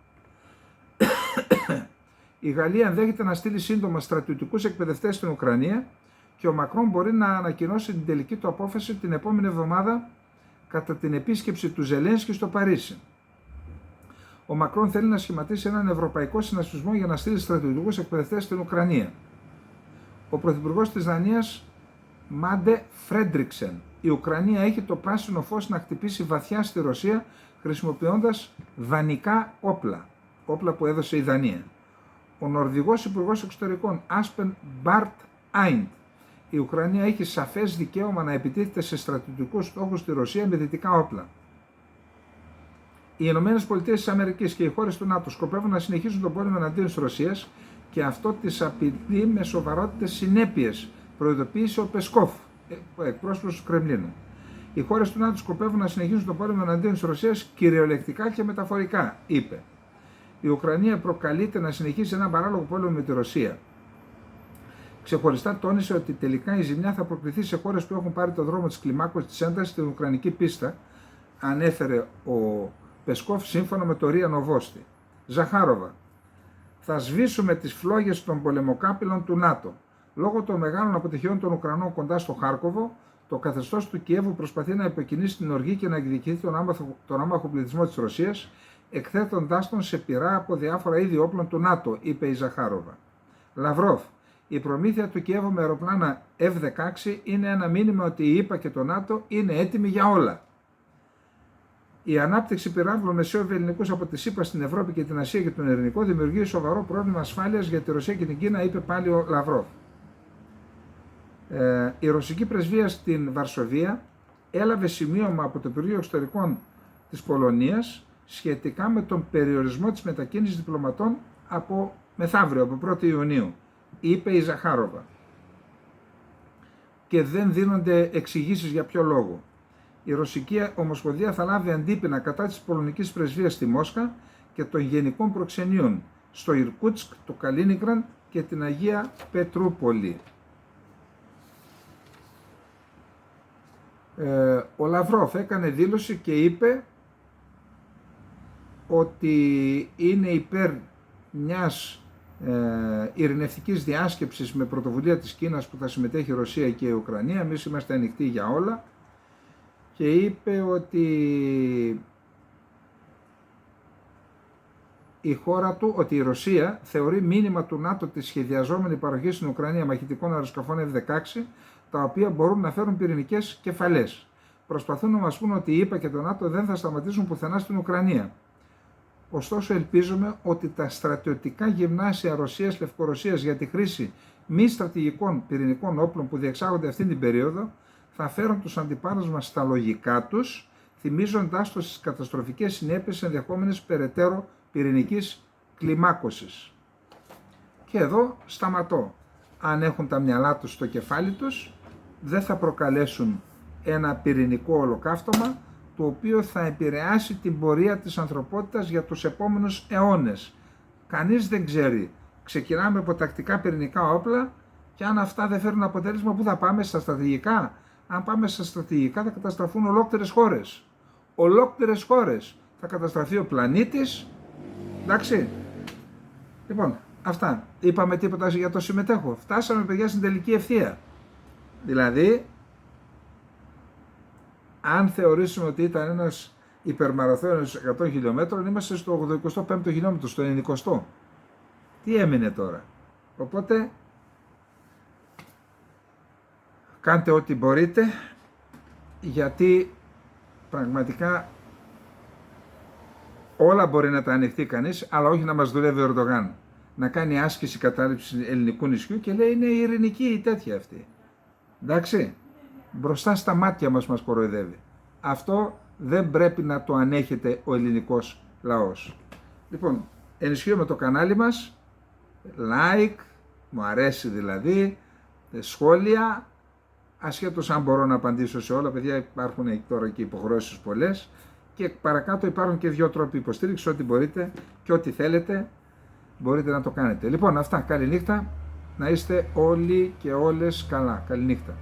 Η Γαλλία ενδέχεται να στείλει σύντομα στρατιωτικούς εκπαιδευτές στην Ουκρανία και ο Μακρόν μπορεί να ανακοινώσει την τελική του απόφαση την επόμενη εβδομάδα κατά την επίσκεψη του Ζελένσκι στο Παρίσι. Ο Μακρόν θέλει να σχηματίσει έναν ευρωπαϊκό συνασπισμό για να στείλει στρατιωτικούς εκπαιδευτές στην Ουκρανία. Ο πρωθυπουργός της Δανίας, Μάντε Φρέντριξεν. Η Ουκρανία έχει το πράσινο φως να χτυπήσει βαθιά στη Ρωσία χρησιμοποιώντας δανεικά όπλα. Όπλα που έδωσε η Δανία. Ο Νορβηγός Υπουργός Εξωτερικών, Άσπεν Μπάρτ Άιντ. Η Ουκρανία έχει σαφές δικαίωμα να επιτίθεται σε στρατιωτικούς στόχους στη Ρωσία με δυτικά όπλα. Οι ΗΠΑ και οι χώρες του ΝΑΤΟ σκοπεύουν να συνεχίσουν τον πόλεμο εναντίον της Ρωσίας και αυτό τις απειλεί με σοβαρότητες συνέπειες, προειδοποίησε ο Πεσκόφ, εκπρόσωπος του Κρεμλίνου. Οι χώρες του ΝΑΤΟ σκοπεύουν να συνεχίσουν τον πόλεμο εναντίον της Ρωσίας κυριολεκτικά και μεταφορικά, είπε. Η Ουκρανία προκαλείται να συνεχίσει έναν παράλογο πόλεμο με τη Ρωσία. Ξεχωριστά τόνισε ότι τελικά η ζημιά θα προκληθεί σε χώρες που έχουν πάρει το δρόμο της κλιμάκωσης της έντασης στην Ουκρανική πίστα, ανέφερε ο Πεσκόφ σύμφωνα με το ΡΙΑ Νοβόστι. Ζαχάροβα. Θα σβήσουμε τις φλόγες των πολεμοκάπηλων του ΝΑΤΟ. Λόγω των μεγάλων αποτυχιών των Ουκρανών κοντά στο Χάρκοβο, το καθεστώς του Κιέβου προσπαθεί να υποκινήσει την οργή και να εκδικηθεί τον άμαχο πληθυσμό της Ρωσίας, εκθέτοντάς τον σε πειρά από διάφορα είδη όπλων του ΝΑΤΟ, είπε η Ζαχάροβα. Λαυρόφ. Η προμήθεια του Κιέβου με αεροπλάνα F-16 είναι ένα μήνυμα ότι η ΗΠΑ και το ΝΑΤΟ είναι έτοιμοι για όλα. Η ανάπτυξη πυράβλων μεσαίωβιου από τη ΗΠΑ στην Ευρώπη και την Ασία και τον Ειρηνικό δημιουργεί σοβαρό πρόβλημα ασφάλειας για τη Ρωσία και την Κίνα, είπε πάλι ο Λαυρόφ. Η ρωσική πρεσβεία στην Βαρσοβία έλαβε σημείωμα από το Υπουργείο Εξωτερικών της Πολωνίας σχετικά με τον περιορισμό της μετακίνησης διπλωματών από μεθαύριο, από 1η Ιουνίου, είπε η Ζαχάροβα. Και δεν δίνονται εξηγήσεις για ποιο λόγο. Η Ρωσική Ομοσπονδία θα λάβει αντίπεινα κατά της πολωνικής πρεσβείας στη Μόσχα και των γενικών προξενείων στο Ιρκούτσκ, το Καλίνιγκραντ και την Αγία Πετρούπολη. Ο Λαυρόφ έκανε δήλωση και είπε ότι είναι υπέρ μιας ειρηνευτικής διάσκεψης με πρωτοβουλία της Κίνας που θα συμμετέχει η Ρωσία και η Ουκρανία. Εμείς είμαστε ανοιχτοί για όλα. Και είπε ότι η χώρα του, ότι η Ρωσία θεωρεί μήνυμα του ΝΑΤΟ τη σχεδιαζόμενη παροχή στην Ουκρανία μαχητικών αεροσκαφών F-16, τα οποία μπορούν να φέρουν πυρηνικές κεφαλές. Προσπαθούν να μας πούν ότι η ΗΠΑ και το ΝΑΤΟ δεν θα σταματήσουν πουθενά στην Ουκρανία. Ωστόσο ελπίζουμε ότι τα στρατιωτικά γυμνάσια Ρωσίας Λευκορωσίας για τη χρήση μη στρατηγικών πυρηνικών όπλων που διεξάγονται αυτή την περίοδο θα φέρουν τους αντιπάλους μας στα λογικά τους, θυμίζοντάς τους τις καταστροφικές συνέπειες ενδεχόμενης περαιτέρω πυρηνικής κλιμάκωσης. Και εδώ σταματώ. Αν έχουν τα μυαλά τους στο κεφάλι τους, δεν θα προκαλέσουν ένα πυρηνικό ολοκαύτωμα, το οποίο θα επηρεάσει την πορεία της ανθρωπότητας για τους επόμενους αιώνες. Κανείς δεν ξέρει. Ξεκινάμε από τακτικά πυρηνικά όπλα και αν αυτά δεν φέρουν αποτέλεσμα, πού θα πάμε, στα στρατηγικά? Αν πάμε στα στρατηγικά θα καταστραφούν ολόκληρες χώρες. Ολόκληρες χώρες. Θα καταστραφεί ο πλανήτης. Εντάξει. Λοιπόν, αυτά. Είπαμε τίποτα για το συμμετέχω? Φτάσαμε, παιδιά, στην τελική ευθεία. Δηλαδή, αν θεωρήσουμε ότι ήταν ένας υπερμαραθώνιος 100 χιλιόμετρων, είμαστε στο 85ο χιλιόμετρο, στο 90ο. Τι έμεινε τώρα? Οπότε, κάντε ό,τι μπορείτε, γιατί πραγματικά όλα μπορεί να τα ανοιχτεί κανείς, αλλά όχι να μας δουλεύει ο Ερντογάν. Να κάνει άσκηση κατάληψης ελληνικού νησιού και λέει είναι η ειρηνική η τέτοια αυτή. Εντάξει, μπροστά στα μάτια μας κοροϊδεύει. Αυτό δεν πρέπει να το ανέχεται ο ελληνικός λαός. Λοιπόν, ενισχύουμε το κανάλι μας, like, μου αρέσει δηλαδή, σχόλια, ασχέτως αν μπορώ να απαντήσω σε όλα, παιδιά, υπάρχουν τώρα και υποχρεώσεις πολλές και παρακάτω υπάρχουν και 2 τρόποι υποστήριξης, ό,τι μπορείτε και ό,τι θέλετε μπορείτε να το κάνετε. Λοιπόν, αυτά, καλή νύχτα, να είστε όλοι και όλες καλά, καλή νύχτα.